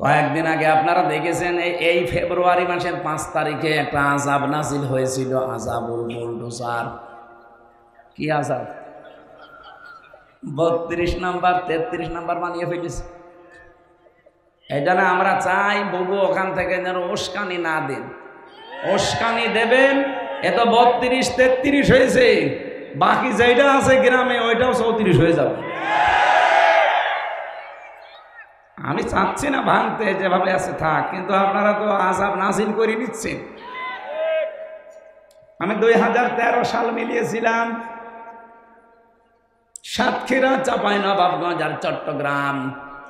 কয়েকদিন আগে আপনারা দেখেছেন এই ফেব্রুয়ারি মাসের 5 তারিখে একটা আযাব নাজিল হয়েছিল, আযাবুল বুলডোজার। কি আযাব? 32 নাম্বার 33 নাম্বার বানিয়ে ফেলেছে। এই জন্য আমরা চাই বুবু ওখান থেকে যেন উস্কানি না দেন। উস্কানি দেবেন এ তো 32 33 হয়েছে, বাকি যেটা আছে গ্রামে ওইটাও 34 হয়ে যাবে। আমি চাচ্ছি না ভাঙতে, যেভাবে আছে থাক, কিন্তু আপনারা তো আযাব নাজিল করে নিচ্ছেন। আমি 2013 সাল মিলিয়েছিলাম সাতক্ষীরা, চাঁপাইনবাবগঞ্জ আর চট্টগ্রাম,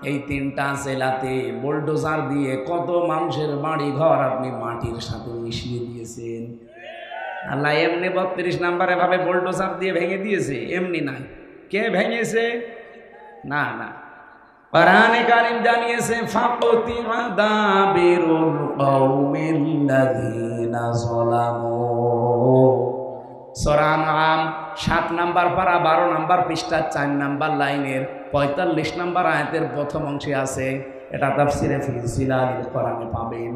এই 3টা জেলাতে বুলডোজার দিয়ে কত মানুষের বাড়ি ঘর আপনি মাটির সাথে মিশিয়ে দিয়েছেন। আল্লাহ এমনি 32 নাম্বারে ভাবে বুলডোজার দিয়ে ভেঙে দিয়েছে, এমনি নাই। কে ভেঙেছে? না না, কোরআনে কারীম জানিয়েছে ফাকুতিআ দাবিরুল কওমিল্লাযীনা যালামু। সূরা আনআম 7 নাম্বার পারা 12 নাম্বার পৃষ্ঠা 4 নাম্বার লাইনের 45 নাম্বার আয়াতের প্রথম অংশে আছে। এটা তাফসিরে ফি জিলালিল কোরআনে পাবেন।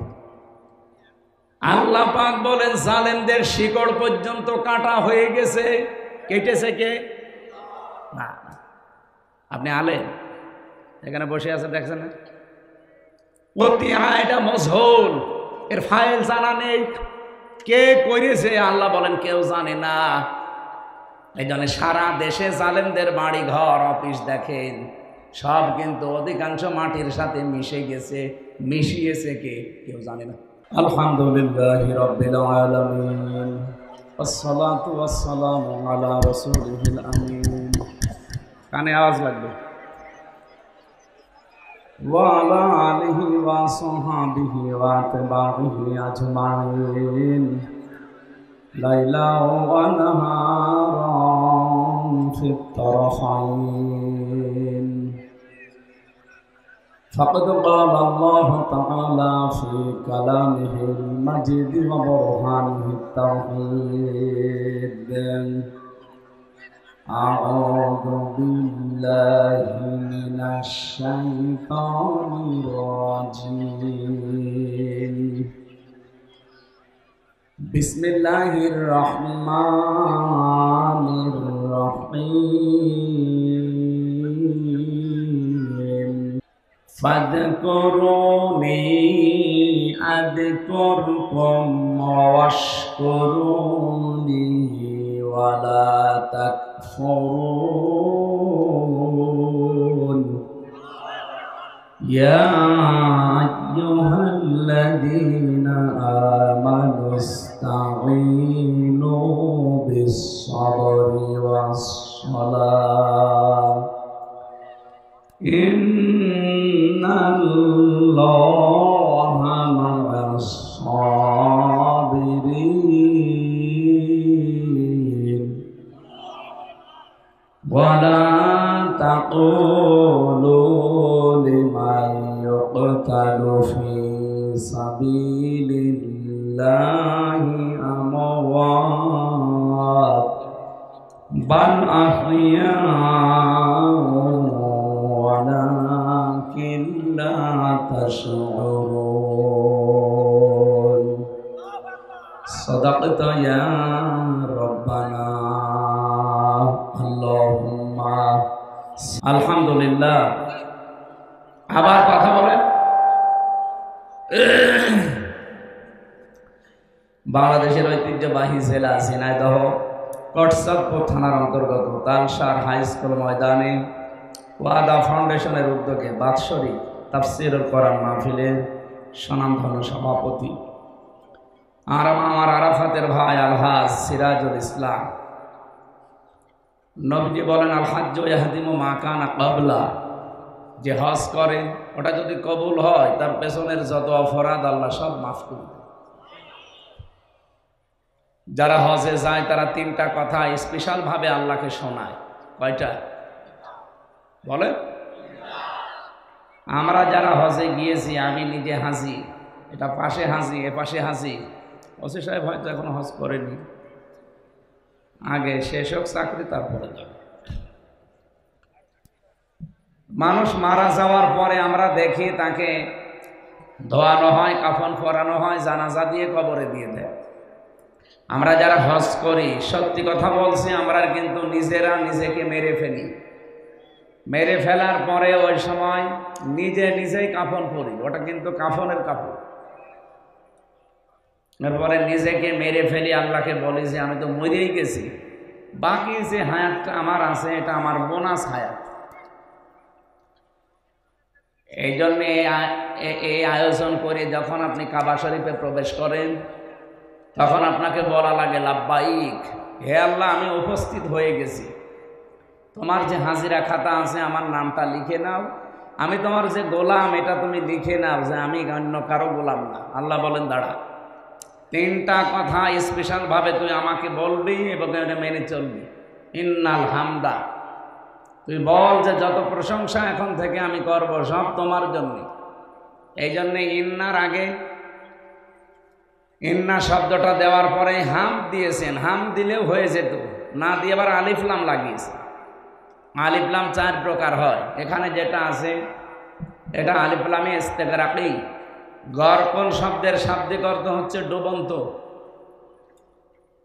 আল্লাহ পাক বলেন জালেমদের শিকড় পর্যন্ত কাটা হয়ে গেছে। কেটেছে কে? না, আপনি আলেম এখানে বসে আছে দেখছেন না? এটা মজহুল, এর ফাইল জানা নেই, কে করেছে আল্লাহ বলেন কেউ জানে না। এই জন্য সারা দেশে জালেমদের বাড়ি ঘর অফিস দেখেন, সব কিন্তু অধিকাংশ মাটির সাথে মিশে গেছে। মিশিয়েছে কে? কেউ জানে না। আলহামদুলিল্লাহি রাব্বিল আলামিন, আসসালাতু ওয়াসসালামু আলা রাসূলিল আমিন। কানে আওয়াজ লাগবে। وعلى آله وصحبه واتباعه أجمعين ليلا ونهارا في الطرفين. فقد قال الله تعالى في كلامه المجيد وبرهانه التوحيد: أعوذ بالله من الشيطان الرجيم. بسم الله الرحمن الرحيم. فاذكروني أذكركم واشكروني ولا تكفرون. يا أيها الذين آمنوا استعينوا بالصبر والصلاة إن الله مع الصابرين. ولا تقولوا لمن يقتل في سبيل الله أموات بل أحياء ولكن لا تشعرون. صدقت يا ربنا. আল্লাহুম্মা আলহামদুলিল্লাহ। আবার কথা বলেন। বাংলাদেশের ঐতিহ্যবাহী জেলা ঝিনাইদহ কটসাদপুর থানার অন্তর্গত তালসার হাই স্কুল ময়দানে ওয়াদা ফাউন্ডেশনের উদ্যোগে বাৎসরিক তাফসীরুল কোরআন মাহফিলের স্বনামধন্য সভাপতি আমার আরাফাতের ভাই আলহাজ সিরাজুল ইসলাম। নবীজি বলেন আল হাজ্জু ইয়াহদিমু মা কানা ক্বাবলা, যে হজ করে ওটা যদি কবুল হয় তার পেছনের যত অপরাধ আল্লাহ সব মাফ করে দেয়। যারা হজে যায় তারা 3টা কথা স্পেশাল ভাবে আল্লাহকে শোনায়। কয়টা বলে? আমরা যারা হজে গিয়েছি, আমি নিজে হাজি, এটা পাশে হাজি এ পাশে হাজি। ওসি সাহেব হয়তো এখনো হজ করেনি, আগে শেষ হোক চাকরি তারপরে যাবে। মানুষ মারা যাওয়ার পরে আমরা দেখি তাকে ধোয়ানো হয়, কাফন পরানো হয়, জানাজা দিয়ে কবরে দিয়ে দেয়। আমরা যারা হজ করি, সত্যি কথা বলছি, আমরা কিন্তু নিজেরা নিজেকে মেরে ফেলি। মেরে ফেলার পরে ওই সময় নিজেই কাফন পরি, ওটা কিন্তু কাফনের কাপড়। এরপরে নিজেকে মেরে ফেলি, আল্লাহকে বলি যে আমি তো মরেই গেছি, বাকি যে হায়াতটা আমার আছে এটা আমার বোনাস হায়াত। এই জন্য এই আয়োজন করে যখন আপনি কাবা শরীফে প্রবেশ করেন, তখন আপনাকে বলা লাগে লাব্বাইক, হে আল্লাহ আমি উপস্থিত হয়ে গেছি, তোমার যে হাজিরা খাতা আছে আমার নামটা লিখে নাও, আমি তোমার যে গোলাম এটা তুমি লিখে নাও যে আমি অন্য কারো গোলাম না। আল্লাহ বলেন দাঁড়া, তিনটা কথা স্পেশাল ভাবে তুই আমাকে বলবি এবং এটা মেনে চলবি। ইন্নাল হামদা, তুই বল যে যত প্রশংসা এখন থেকে আমি করব সব তোমার জন্য। এই জন্যে ইন্নার আগে ইন্না শব্দটা দেওয়ার পরে হাম দিয়েছেন, হাম দিলেও হয়ে যেত, না দিয়ে আবার আলিফলাম লাগিয়েছে। আলিফলাম 4 প্রকার হয়, এখানে যেটা আছে এটা আলিফলামে ইস্তেগরাকি। গর্পণ শব্দের শাব্দিক অর্থ হচ্ছে ডুবন্ত।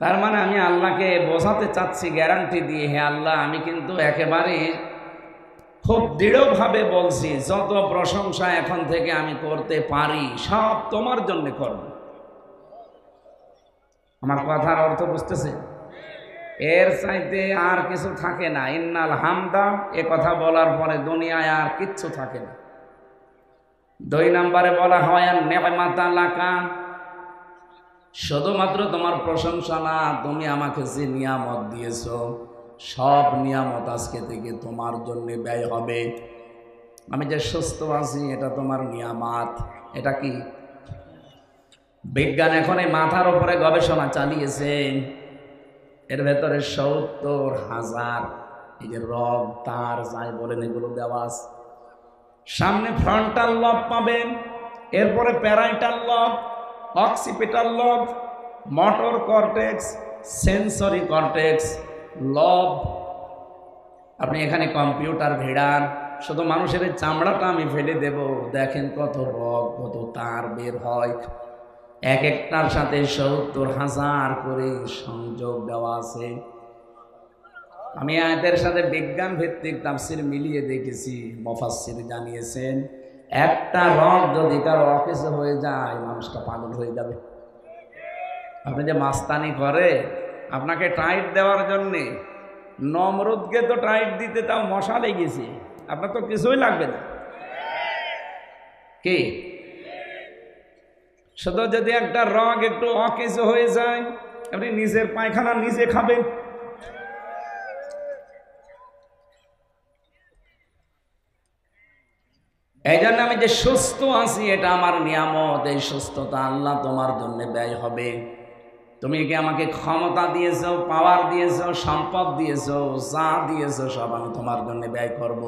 তার মানে আমি আল্লাহকে বোঝাতে চাচ্ছি গ্যারান্টি দিয়ে, হে আল্লাহ আমি কিন্তু একেবারে খুব দৃঢ়ভাবে বলছি যত প্রশংসা এখন থেকে আমি করতে পারি সব তোমার জন্য করব। আমার কথার অর্থ বুঝতেছে? এর চাইতে আর কিছু থাকে না। ইন্নাল হামদা এ কথা বলার পরে দুনিয়ায় আর কিচ্ছু থাকে না। 2 নম্বরে বলা হয় নেমাতা লাকা, শুধুমাত্র তোমার প্রশংসা না, তুমি আমাকে যে নিয়ামত দিয়েছ সব নিয়ামত আজকে থেকে তোমার জন্য ব্যয় হবে। আমি যে সুস্থ আছি এটা তোমার নিয়ামত। এটা কি? বিজ্ঞান এখন এই মাথার উপরে গবেষণা চালিয়েছে, এর ভেতরে 70,000 এই যে রগ তার যাই বলেন এগুলো দেওয়া আছে। সামনে ফ্রন্টাল লব পাবেন, এরপরে প্যারাইটাল লব, অক্সিপিটাল লব, মোটর কর্টেক্স, সেন্সরি কর্টেক্স, লব। আপনি এখানে কম্পিউটার ভিড়ান, শুধু মানুষের চামড়াটা আমি ফেলে দেব, দেখেন কত রগ কত তার বের হয়। এক একটার সাথে 70,000 করে সংযোগ দেওয়া আছে। আমি আয়াতের সাথে বিজ্ঞান ভিত্তিক তাফসীর মিলিয়ে দেখেছি, মুফাসসির জানিয়েছেন একটা রগ যদি কারো অকেজো হয়ে যায় মানুষটা পাগল হয়ে যাবে। আপনি যে মাস্তানি করে আপনাকে টাইট দেওয়ার জন্যে, নমরুদকে তো টাইট দিতে তাও মশা লেগেছে, আপনার তো কিছুই লাগবে না। কি শুধু যদি একটা রগ একটু অকেজো হয়ে যায় আপনি নিজের পায়খানা নিজে খাবেন। এই জন্য আমি যে সুস্থ আছি এটা আমার নিয়ামত, এই সুস্থতা আল্লাহ তোমার জন্য ব্যয় হবে। তুমি কি আমাকে ক্ষমতা দিয়েছো, পাওয়ার দিয়েছো, সম্পদ দিয়েছো, যা দিয়েছো সব আমি তোমার জন্য ব্যয় করব।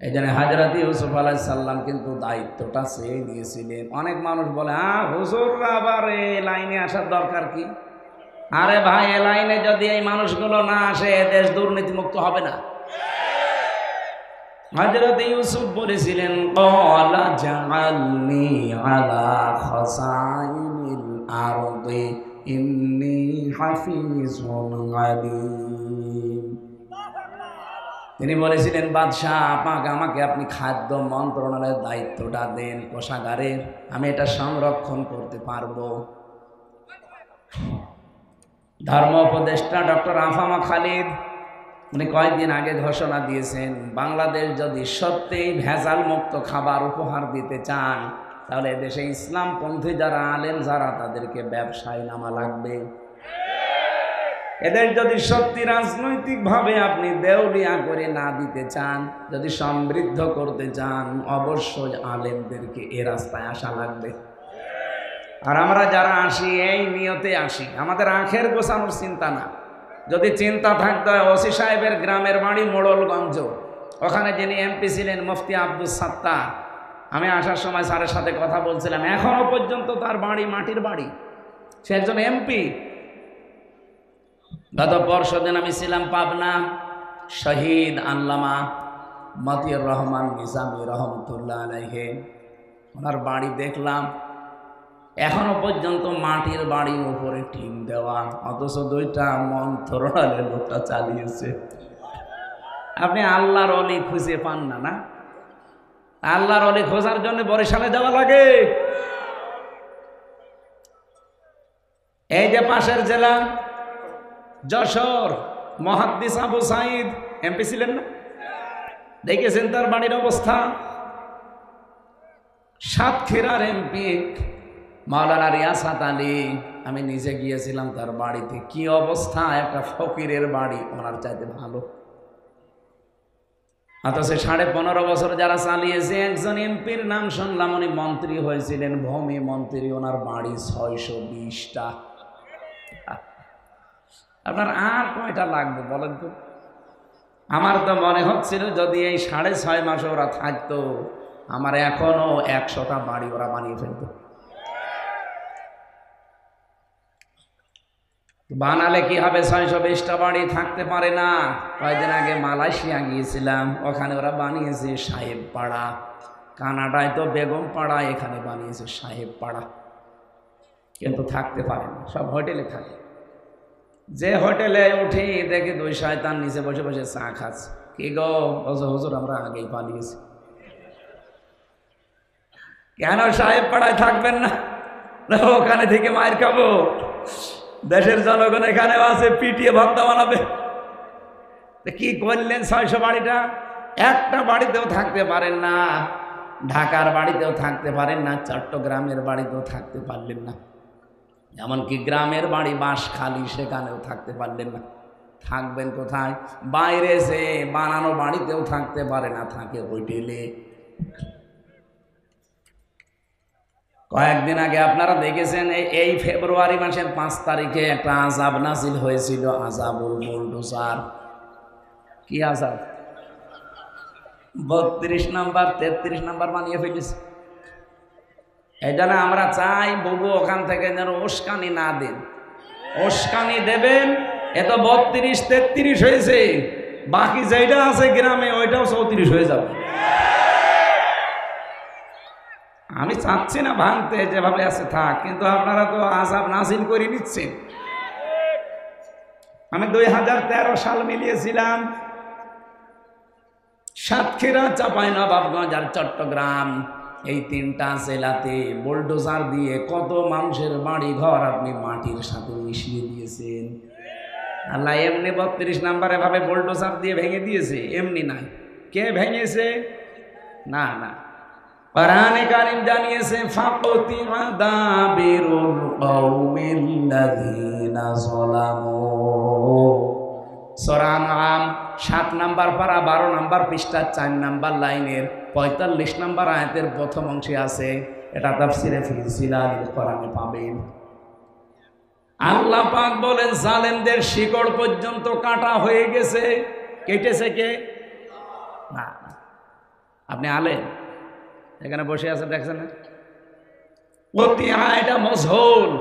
এই জন্য হযরত ইউসুফ আলাইহিস সালাম কিন্তু দায়িত্বটা চেয়ে নিয়েছিলেন। অনেক মানুষ বলে হুজুররা আবার এই লাইনে আসার দরকার কি? আরে ভাই, এই লাইনে যদি এই মানুষগুলো না আসে দেশ দুর্নীতিমুক্ত হবে না। হযরত ইউসুফ বলেছিলেন ক্বালা জাআলনি আলা খাসাইনিল আরদি ইন্নী হাফিজুন আলীম। তিনি বলেছিলেন বাদশাহ আমাকে আপনি খাদ্য মন্ত্রণালয়ের দায়িত্বটা দেন, কোষাগারের, আমি এটা সংরক্ষণ করতে পারবো। ধর্ম উপদেষ্টা ডক্টর আফামা খালিদ উনি কয়েকদিন আগে ঘোষণা দিয়েছেন বাংলাদেশ যদি সত্যিই ভেজাল মুক্ত খাবার উপহার দিতে চান তাহলে দেশে ইসলামপন্থী যারা আলেম যারা তাদেরকে ব্যবসায় নামা লাগবে। এদের যদি সত্যি রাজনৈতিকভাবে আপনি দেউলিয়া করে না দিতে চান, যদি সমৃদ্ধ করতে চান, অবশ্যই আলেমদেরকে এ রাস্তায় আসা লাগবে। আর আমরা যারা আসি এই নিয়তে আসি, আমাদের আখের গোছানোর চিন্তা না। যদি চিন্তা থাকতো ওসি সাহেবের গ্রামের বাড়ি মোড়লগঞ্জ, ওখানে যিনি এমপি ছিলেন মুফতি আব্দুস সাত্তার, আমি আসার সময় স্যারের সাথে কথা বলছিলাম, এখনো পর্যন্ত তার বাড়ি মাটির বাড়ি, সে একজন এমপি। গত পরশুদিন আমি ছিলাম পাবনা, শহীদ আল্লামা মতিউর রহমান নিজামী রহমতুল্লাহ আলাইহি ওনার বাড়ি দেখলাম, এখনো পর্যন্ত মাটির বাড়ির উপরে টিন দেওয়া, অথচ 2টা মন্ত্রণালয় লোকটা চালিয়েছে। আপনি আল্লাহর অলি খুঁজে পান না? না, আল্লাহর অলি খোঁজার জন্য বরিশালে যাওয়া লাগে। এই যে পাশের জেলা যশোর, মুহাদ্দিস আবু সাইদ এমপি ছিলেন না? দেখেছেন তার বাড়ির অবস্থা? সাতক্ষীরার এমপি মাওলানা রিয়াসাত আলী, আমি নিজে গিয়েছিলাম তার বাড়িতে, কি অবস্থা! একটা ফকিরের বাড়ি, ওনার চাইতে ভালো। অথচ 15.5 বছর যারা চালিয়েছে, একজন এমপির নাম শুনলাম উনি মন্ত্রী হয়েছিলেন, ভূমি মন্ত্রী, ওনার বাড়ি 620টা। আপনার আর কয়টা লাগবে বলেন তো? আমার তো মনে হচ্ছিল যদি এই 6.5 মাস ওরা থাকতো, আমার এখনো 100টা বাড়ি ওরা বানিয়ে ফেলতো। বানালে কি হবে? 620টা বাড়ি থাকতে পারে না। কয়েকদিন আগে মালয়েশিয়া গিয়েছিলাম, ওখানে ওরা বানিয়েছে সাহেব পাড়া। কানাডায় তো বেগম পাড়া, এখানে বানিয়েছে সাহেব পাড়া। কিন্তু থাকতে পারে না, সব হোটেলে থাকে। যে হোটেলে উঠি দেখি 2 শয়তান নিচে বসে বসে চা খাচ্ছে। কি গো? হুজুর আমরা আগেই পালিয়েছি। কেন সাহেব পাড়ায় থাকবেন না? ওখানে থেকে মায়ের খাবো। দেশের জনগণ এখানেও আছে, পিটিয়ে ভক্তা বানাবে। কি করলেন? 600 বাড়িটা, একটা বাড়িতেও থাকতে পারেন না। ঢাকার বাড়িতেও থাকতে পারেন না, চট্টগ্রামের বাড়িতেও থাকতে পারলেন না, এমনকি গ্রামের বাড়ি বাঁশখালী, সেখানেও থাকতে পারলেন না। থাকবেন কোথায়? বাইরে সে বানানো বাড়িতেও থাকতে পারে না, থাকে হোটেলে। কয়েকদিন আগে আপনারা দেখেছেন, এই ফেব্রুয়ারি মাসের 5 তারিখে একটা আযাব নাজিল হয়েছিল, আযাবুল বুলডোজার। কি আযাব? 32 নাম্বার 33 নাম্বার বানিয়ে ফেলেছে। এই জন্য আমরা চাই বুবু ওখান থেকে যেন উস্কানি না দেন। উস্কানি দেবেন, এত 32 33 হয়েছে, বাকি যেটা আছে গ্রামে ওইটাও 34 হয়ে যাবে। আমি চাচ্ছি না ভাঙতে, যেভাবে আছে থাক, কিন্তু আপনারা তো আযাব নাজিল করে নিচ্ছেন। আমি 2013 সাল মিলিয়েছিলাম, সাতক্ষীরা, চাঁপাইনবাবগঞ্জ আর চট্টগ্রাম, এই 3টা জেলাতে বুলডোজার দিয়ে কত মানুষের বাড়ি ঘর আপনি মাটির সাথে মিশিয়ে দিয়েছেন। আল্লাহ এমনি 32 নাম্বারে ভাবে বুলডোজার দিয়ে ভেঙে দিয়েছে, এমনি নাই। কে ভেঙেছে? না না, কোরআনে কারীম জানিয়েছে, ফাকুতিআ দাবিরুল কওমিল্লাযীনা যালামু। সূরা আনআম 7 নাম্বার পারা 12 নাম্বার পৃষ্ঠা 4 নাম্বার লাইনের 45 নাম্বার আয়াতের প্রথম অংশে আছে। এটা তাফসীরে ফি জিলালিল কোরআনে পাবেন। আল্লাহ পাক বলেন, জালেমদের শিকড় পর্যন্ত কাটা হয়ে গেছে। কেটেছে কে? না, আপনি আলেম, এখানে বসে আছে দেখছেন না? এটা মজহুল,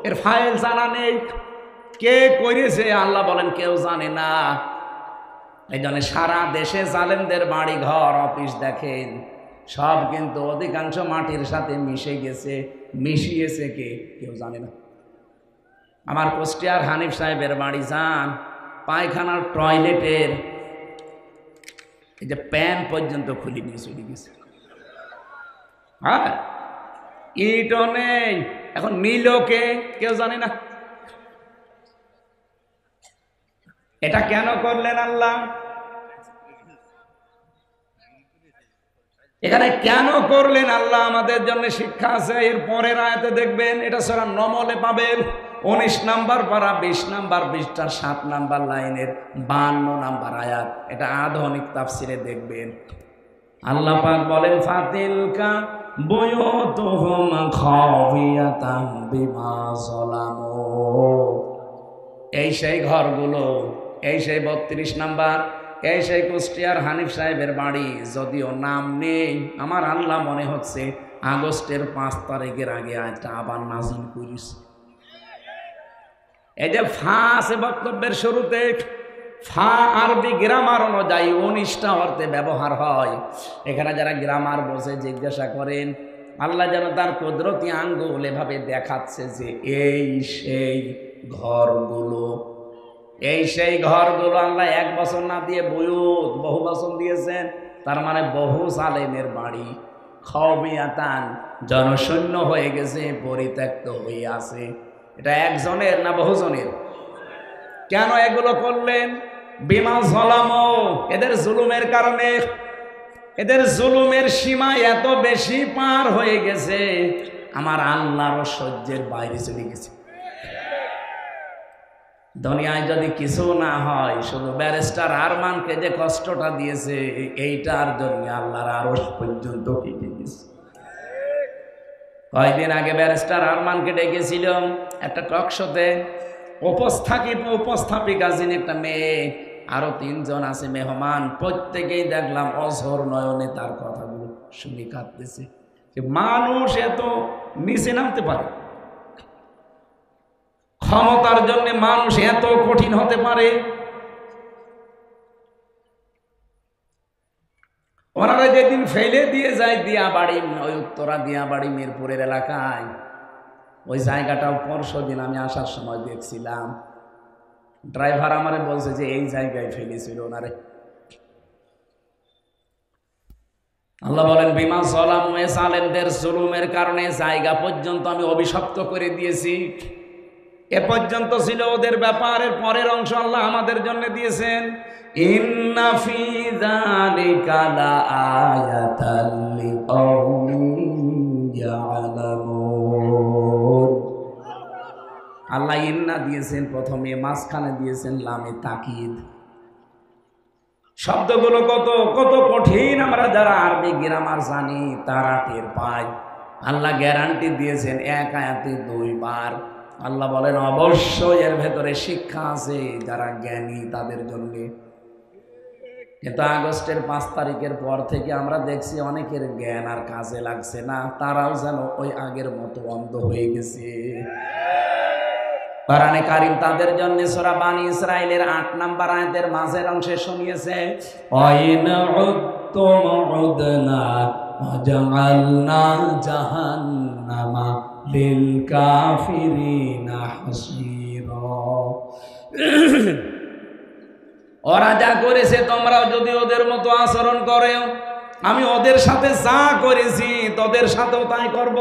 এর ফাইল জানা নেই। কে করেছে আল্লাহ বলেন কেউ জানে না। এই জন্য সারা দেশে জালেমদের বাড়ি ঘর অফিস দেখেন, সব কিন্তু অধিকাংশ মাটির সাথে মিশে গেছে। মিশিয়েছে কে? কেউ জানে না। আমার কুষ্টিয়ার হানিফ সাহেবের বাড়ি যান, পায়খানার টয়লেটের এই যে প্যান পর্যন্ত খুলে নিয়ে চলে গেছে। হ্যাঁ, ইটও নেই। এখন নিল কে? কেউ জানে না। এটা কেন করলেন আল্লাহ? এখানে কেন করলেন আল্লাহ আমাদের জন্য শিক্ষা আছে। এর পরের আয়াতে দেখবেন, এটা সূরা নমলে পাবেন 19 নাম্বার পারা 20 নাম্বার পৃষ্ঠা 7 নাম্বার লাইনের 52 নাম্বার আয়াত। এটা আধুনিক তাফসিরে দেখবেন। আল্লাহ পাক বলেন, ফাতিলকা বুয়ুতুহুম খাওয়িয়াতাম বিমা যালামু। এই সেই ঘরগুলো, এই সেই 32 নাম্বার, এই সেই কুষ্টিয়ার হানিফ সাহেবের বাড়ি। যদিও নাম নেই, আমার আল্লাহ মনে হচ্ছে আগস্টের 5 তারিখের আগে আজটা আবার নাজিল করিস। এই যে ফা আছে বক্তব্যের শুরুতে, ফা আরবি গ্রামার অনুযায়ী 19টা অর্থে ব্যবহার হয়। এখানে যারা গ্রামার বোঝে জিজ্ঞাসা করেন, আল্লাহ যেন তার কুদরতি আঙ্গুল এভাবে দেখাচ্ছে যে এই সেই ঘরগুলো, এই সেই ঘরগুলো। আল্লাহ 1 বছর না দিয়ে বুয়ুত বহু বছর দিয়েছেন, তার মানে বহু সালেমের বাড়ি। খাওয়াতান জনশূন্য হয়ে গেছে, পরিত্যক্ত হয়ে আছে। এটা একজনের না বহুজনের? কেন এগুলো করলেন? বিমা জলামো, এদের জুলুমের কারণে। এদের জুলুমের সীমা এত বেশি পার হয়ে গেছে, আমার আল্লাহর সহ্যের বাইরে চলে গেছে। দুনিয়ায় যদি কিছু না হয়, শুধু ব্যারিস্টার আরমানকে যে কষ্টটা দিয়েছে, এইটার জন্য আল্লাহর আরশ পর্যন্ত কেটে গেছে। কয়েকদিন আগে ব্যারিস্টার আরমানকে ডেকেছিলাম একটা টক শোতে। উপস্থাপিকা যিনি একটা মেয়ে, আরো 3 জন আছে মেহমান, প্রত্যেকেই দেখলাম অঝোর নয়নে তার কথাগুলো শুনে কাঁদতেছে যে মানুষ এত নিচে নামতে পারে, ক্ষমতার জন্য মানুষ এত কঠিন হতে পারে। ওনারা যেদিন ফেলে দিয়ে যায় দিয়াবাড়ি, ওই উত্তরা দিয়াবাড়ি মিরপুরের এলাকায়, ওই জায়গাটাও পরশুদিন আমি আসার সময় দেখছিলাম। ড্রাইভার আমারে বলছে যে এই জায়গায় ফেলেছিল ওনারে। আল্লাহ বলেন বিমা যালামু, জালেমদের জুলুমের কারণে জায়গা পর্যন্ত আমি অভিশপ্ত করে দিয়েছি। এ পর্যন্ত ছিল ওদের ব্যাপারের, পরের অংশ আল্লাহ আমাদের জন্য দিয়েছেন। ইন্না ফি যালিকা লাআয়াতাল লিকাউমিন ইয়ালামুন। আল্লাহ ইন্না দিয়েছেন প্রথমে, মাঝখানে দিয়েছেন লামে তাকিদ। শব্দগুলো কত কত কঠিন, আমরা যারা আরবি গ্রামার জানি তারা টের পাই। আল্লাহ গ্যারান্টি দিয়েছেন 1 আয়াতে 2 বার। আল্লাহ বলেন অবশ্যই এর ভেতরে শিক্ষা আছে যারা জ্ঞানী তাদের জন্য। কিন্তু আগস্টের 5 তারিখের পর থেকে আমরা দেখছি অনেকের জ্ঞান আর কাজে লাগছে না, তারাও যেন ওই আগের মতো অন্ধ হয়ে গেছে। কোরআনে কারীম তাদের জন্য সূরা বানী ইসরাঈলের 8 নম্বর আয়াতের মাঝের অংশে শুনিয়েছে, ওয়াইন উদ্তুম উদনা ওয়াজআলনা জাহান্নামা লিল কাফিরিনা হাসীরা। ওরা যা করেছে তোমরাও যদি ওদের মতো আচরণ করো, আমি ওদের সাথে যা করেছি তোদের সাথেও তাই করব।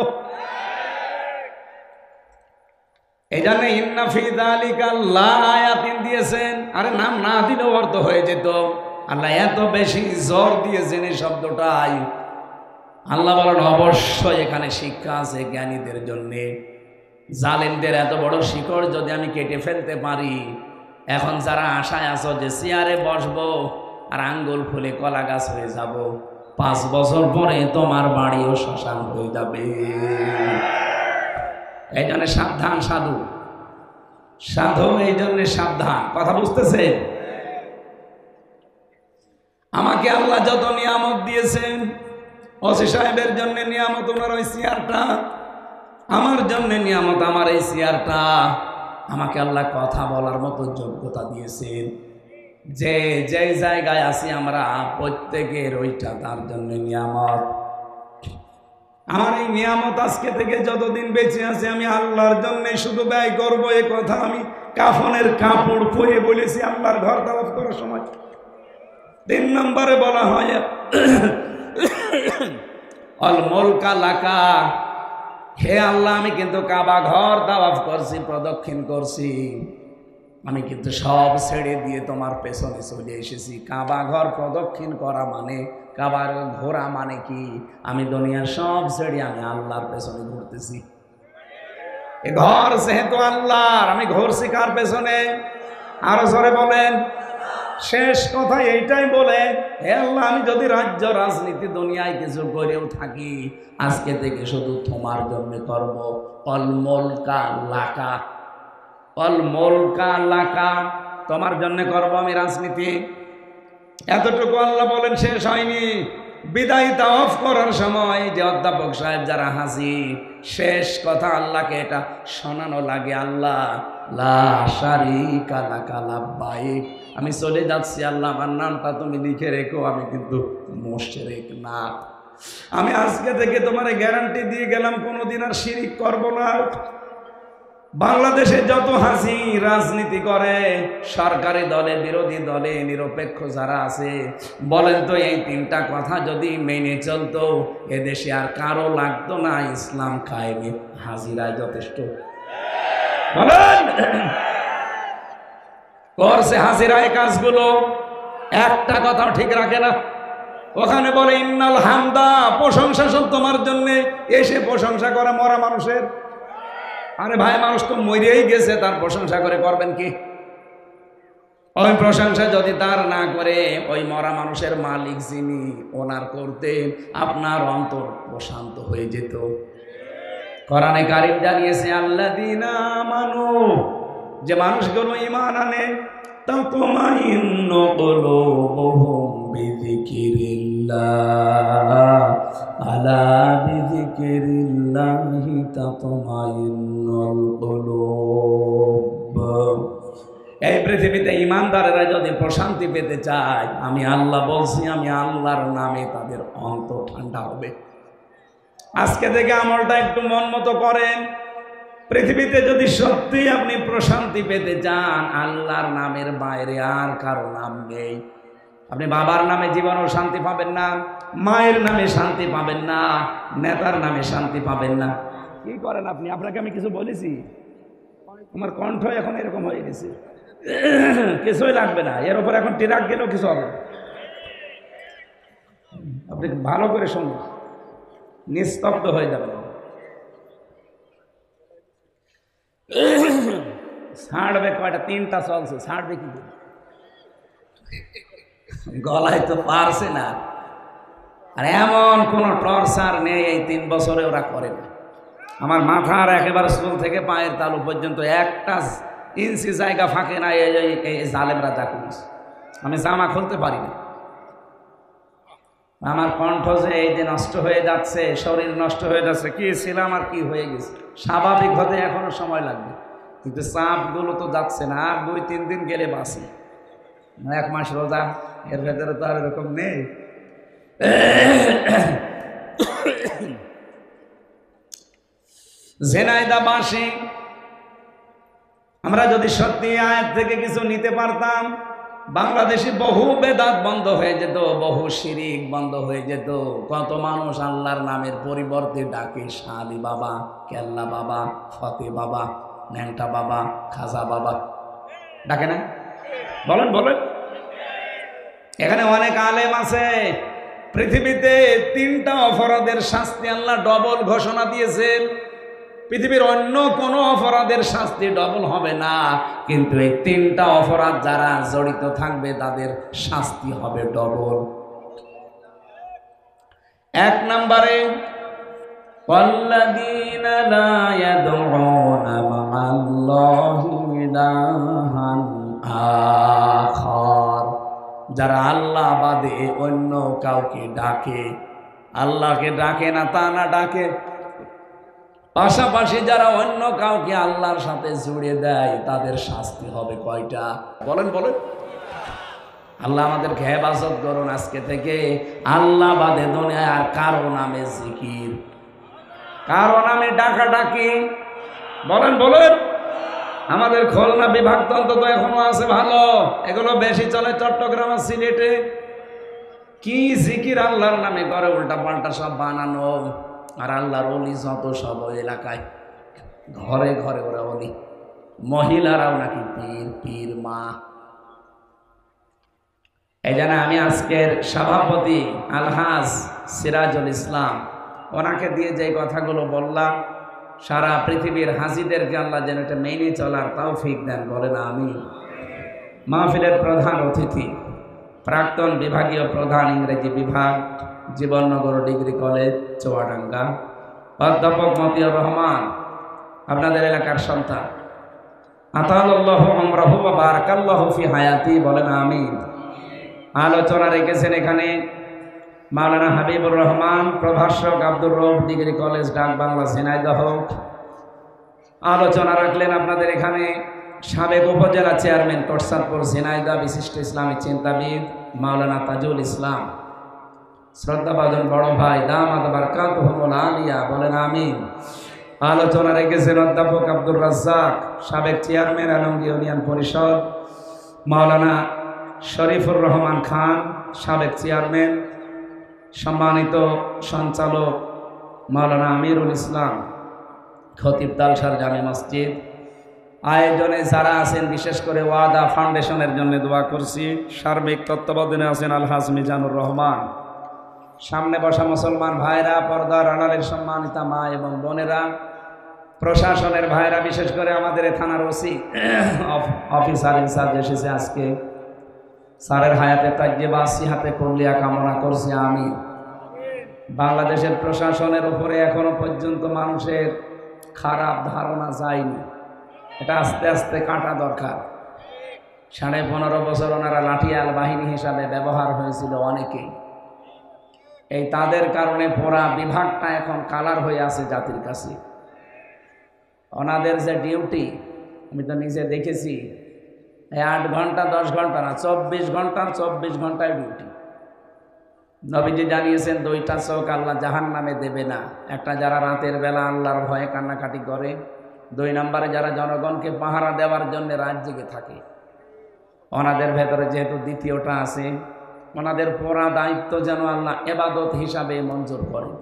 এই জন্য ইন্না ফি যালিকা লাআয়াতিন দিয়েছেন। আরে নাম না দিলেও অর্থ হয়ে যেত। আল্লাহ এত বেশি জোর দিয়েছেন এই শব্দটাই। আল্লাহ বলেন অবশ্যই এখানে শিক্ষা আছে জ্ঞানীদের জন্য। জালেমদের এত বড় শিকড় যদি আমি কেটে ফেলতে পারি, এখন যারা আশায় আছো যে চেয়ারে বসবো আর আঙ্গুল ফুলে কলা গাছ হয়ে যাব, 5 বছর পরে তোমার বাড়িও শ্মশান হয়ে যাবে। এই জন্য সাবধান সাধু, সাধু এই জন্য সাবধান। কথা বুঝতেছে? আমাকে আল্লাহ যত নিয়ামত দিয়েছেন, ওসি সাহেবের জন্য নিয়ামত ওনার ওই চেয়ারটা, আমার জন্য নিয়ামত আমার এই চেয়ারটা। আমাকে আল্লাহ কথা বলার মতো যোগ্যতা দিয়েছেন। যে যে জায়গায় আছি আমরা প্রত্যেকের ওইটা তার জন্য নিয়ামত। আমার এই নিয়ামত আজকে থেকে যতদিন বেঁচে আছে আমি আল্লাহর জন্য শুধু ব্যয় করবো। এ কথা আমি কাফনের কাপড় পরে বলেছি আল্লাহর ঘর তাওয়াফ করার সময়। 3 নম্বরে বলা হয় অল মুলকা লাকা, হে আল্লাহ আমি কিন্তু কাবা ঘর তাওয়াফ করছি, প্রদক্ষিণ করছি, আমি কিন্তু সব ছেড়ে দিয়ে তোমার পেছনে চলে এসেছি। কাবা ঘর প্রদক্ষিণ করা মানে, কাবার ঘোরা মানে কি? আমি দুনিয়ার সব ছেড়ে আমি আল্লাহর পেছনে ঘুরতেছি। এ ঘর যেহেতু আল্লাহর, আমি ঘুরছি কার পেছনে? আরো জোরে বলেন। শেষ কথা এইটাই বলে, হে আল্লাহ আমি যদি রাজ্য রাজনীতি দুনিয়ায় কিছু করেও থাকি, আজকে থেকে শুধু তোমার জন্য করব। অল মুলকা লাকা, অল মুলকা লাকা, তোমার জন্য করব আমি রাজনীতি। এতটুকু আল্লাহ বলেন, শেষ হয়নি। বিদায় তাওয়াফ করার সময় যে অধ্যাপক সাহেব যারা হাজির, শেষ কথা আল্লাহকে এটা শোনানো লাগে, আল্লাহ লা শারীকা লাকা লাব্বাইক, আমি চলে যাচ্ছি আল্লাহ, আমার নামটা তুমি লিখে রেখো, আমি কিন্তু মুশরিক না। আমি আজকে থেকে তোমারে গ্যারান্টি দিয়ে গেলাম কোনোদিন আর শিরিক করব না। বাংলাদেশে যত হাসি রাজনীতি করে, সরকারি দলে বিরোধী দলে নিরপেক্ষ যারা আছে, বলেন তো এই তিনটা কথা যদি মেনে চলতো এদেশে আর কারো লাগতো না ইসলাম কায়েমে, হাজিরায় যথেষ্ট। বলেন করছে হাজিরায় কাজগুলো, একটা কথাও ঠিক রাখে না। ওখানে বলে ইন্নাল হামদা, প্রশংসা সব তোমার জন্য, এসে প্রশংসা করে মরা মানুষের। আরে ভাই, মানুষ তো মরেই গেছে, তার প্রশংসা করে করবেন কি? ওই প্রশংসা যদি তার না করে ওই মরা মানুষের মালিক যিনি, ওনার করতে আপনার অন্তর প্রশান্ত হয়ে যেত। কোরআনে কারীম জানিয়েছে আল্লাযীনা আমানু, যে মানুষগুলো ঈমান আনে, তাতমাইন্নু কুলুবুহুম বিযিকিরিল্লাহ, আলা বিযিকিরিল্লাহি তাতমাইন্নুল কুলুব। এই পৃথিবীতে ঈমানদারেরা যদি প্রশান্তি পেতে চায়, আমি আল্লাহ বলছি, আমি আল্লাহর নামে তাদের অন্তর ঠান্ডা হবে। আজকে থেকে আমলটা একটু মন মতো করেন। পৃথিবীতে যদি সত্যি আপনি প্রশান্তি পেতে চান, আল্লাহর নামের বাইরে আর কারো নাম নেই। আপনি বাবার নামে জীবনেও শান্তি পাবেন না, মায়ের নামে শান্তি পাবেন না, নেতার নামে শান্তি পাবেন না। কি করেন আপনি? আপনাকে আমি কিছু বলেছি? আমার কণ্ঠ এখন এরকম হয়ে গেছে, কিছুই লাগবে না, এর উপর এখন ট্রাক গেলেও কিছু হবে না। আপনি ভালো করে শুনুন, নিস্তব্ধ হয়ে যাবেন। ছাড়বে কয়টা? তিনটা চলছে, ছাড়বে কি? গলায় তো পারছে না। আর এমন কোন টর্চার নেই এই 3 বছরে ওরা করে না। আমার মাথার একেবারে স্কুল থেকে পায়ের তালু পর্যন্ত একটা ইঞ্চি জায়গা ফাঁকে না এই জালেমরা যা করেছে। আমি জামা খুলতে পারি না। আমার কণ্ঠ যে এই যে নষ্ট হয়ে যাচ্ছে, শরীর নষ্ট হয়ে যাচ্ছে, কি ছিলাম আর কি হয়ে গেছে। স্বাভাবিক হতে এখনো সময় লাগবে, কিন্তু চাপগুলো তো যাচ্ছে না। আর 2-3 দিন গেলে বাঁচি। 1 মাস রোজা, এর ভেতরে তো আর এরকম নেই। ঝিনাইদহ বাসী আমরা যদি সত্যি আয়াত থেকে কিছু নিতে পারতাম, বাংলাদেশে বহু বেদাত বন্ধ হয়ে যেত, বহু শিরিক বন্ধ হয়ে যেত। কত মানুষ আল্লাহর নামের পরিবর্তে ডাকে শালি বাবা, কেল্লা বাবা, ফতে বাবা, ন্যাংটা বাবা, খাজা বাবা, ডাকে না? বলেন বলেন। এখানে অনেক আলেম আছে। পৃথিবীতে 3টা অপরাধের শাস্তি আল্লাহ ডবল ঘোষণা দিয়েছেন। পৃথিবীর অন্য কোনো অপরাধের শাস্তি ডবল হবে না, কিন্তু এই 3টা অপরাধ যারা জড়িত থাকবে তাদের শাস্তি হবে ডবল। 1 নম্বরে ওয়াল্লাযীনা লা ইয়াদউনা মা'আল্লাহি ইলাহান আখার, যারা আল্লাহ বাদে অন্য কাউকে ডাকে, আল্লাহকে ডাকে না তা না, ডাকে পাশাপাশি যারা অন্য কাউকে আল্লাহর সাথে জুড়ে দেয়, তাদের শাস্তি হবে কয়টা? বলেন বলেন। আল্লাহ আমাদেরকে হেফাজত করুন আজকে থেকে আল্লাহ বাদে দুনিয়ায় আর কারো নামে জিকির, কারো নামে ডাকাডাকি। বলেন বলেন। আমাদের খুলনা বিভাগ তন্ত্র এখনো আছে ভালো, এগুলো বেশি চলে চট্টগ্রাম আর সিলেটে। কি জিকির আল্লাহর নামে করে, উল্টা পাল্টা সব বানানো। আর আল্লাহর ওলি যত সব এলাকায় ঘরে ঘরে ওরা ওলি, মহিলারাও নাকি পীর, পীর মা। এই জন্য আমি আজকের সভাপতি আলহাজ সিরাজুল ইসলাম, ওনাকে দিয়ে যে কথাগুলো বললাম, সারা পৃথিবীর হাজিদেরকে আল্লাহ যেন এটা মেনে চলার তৌফিক দেন, বলেন আমিন। মাহফিলের প্রধান অতিথি প্রাক্তন বিভাগীয় প্রধান ইংরেজি বিভাগ, জীবননগর ডিগ্রি কলেজ, চুয়াডাঙ্গা, অধ্যাপক মতিউর রহমান, আপনাদের এলাকার সন্তান। আতালাল্লাহু আমরাহু ওয়া বারাকাল্লাহু ফি হায়াতি, বলেন আমিন। আলোচনা রেখেছেন এখানে মাওলানা হাবিবুর রহমান, প্রভাষক, আব্দুর রউফ ডিগ্রি কলেজ, ডাক বাংলা, ঝিনাইদহ। আলোচনা রাখলেন আপনাদের এখানে সাবেক উপজেলা চেয়ারম্যান, কোটসাদপুর, ঝিনাইদহ, বিশিষ্ট ইসলামী চিন্তাবিদ মাওলানা তাজুল ইসলাম। শ্রদ্ধাভাজন বড় ভাই দামাত বারকাতুহুল আলিয়া বলেন আমিন। আলোচনা রেখেছেন অধ্যাপক আব্দুর রাজ্জাক, সাবেক চেয়ারম্যান আলমগীর ইউনিয়ন পরিষদ, মাওলানা শরীফুর রহমান খান, সাবেক চেয়ারম্যান, সম্মানিত সঞ্চালক মাওলানা আমিরুল ইসলাম, খতিব তালসার জামে মসজিদ। আয়োজনে যারা আছেন, বিশেষ করে ওয়াদা ফাউন্ডেশনের জন্য দোয়া করছি। সার্বিক তত্ত্বাবধানে আছেন আলহাজ মিজানুর রহমান। সামনে বসা মুসলমান ভাইরা, পর্দার আড়ালের সম্মানিতা মা এবং বোনেরা, প্রশাসনের ভাইরা, বিশেষ করে আমাদের থানার ওসি অফিসার ইনচার্জ এসেছে আজকে। স্যারের হায়াতে তাজ্জেবা সিহাতে কুল্লিয়া কামনা করছি আমি। বাংলাদেশের প্রশাসনের উপরে এখনো পর্যন্ত মানুষের খারাপ ধারণা যায়নি, এটা আস্তে আস্তে কাটা দরকার। 15.5 বছর ওনারা লাঠিয়াল বাহিনী হিসাবে ব্যবহার হয়েছিল অনেকেই। এই তাদের কারণে পুরা বিভাগটা এখন কালার হয়ে আছে জাতির কাছে। ওনাদের যে ডিউটি, আমি তো নিজে দেখেছি, 8 ঘন্টা 10 ঘন্টা না, 24 ঘন্টার 24 ঘন্টায় ডিউটি। নবীজি জানিয়েছেন 2টা চোখ আল্লাহ জাহান্নামে দেবে না। একটা যারা রাতের বেলা আল্লাহর ভয়ে কান্নাকাটি করে, 2 নম্বরে যারা জনগণকে পাহারা দেওয়ার জন্য রাত জেগে থাকে। ওনাদের ভেতরে যেহেতু দ্বিতীয়টা আছে, ওনাদের পুরা দায়িত্ব যেন আল্লাহ ইবাদত হিসাবে মঞ্জুর করেন।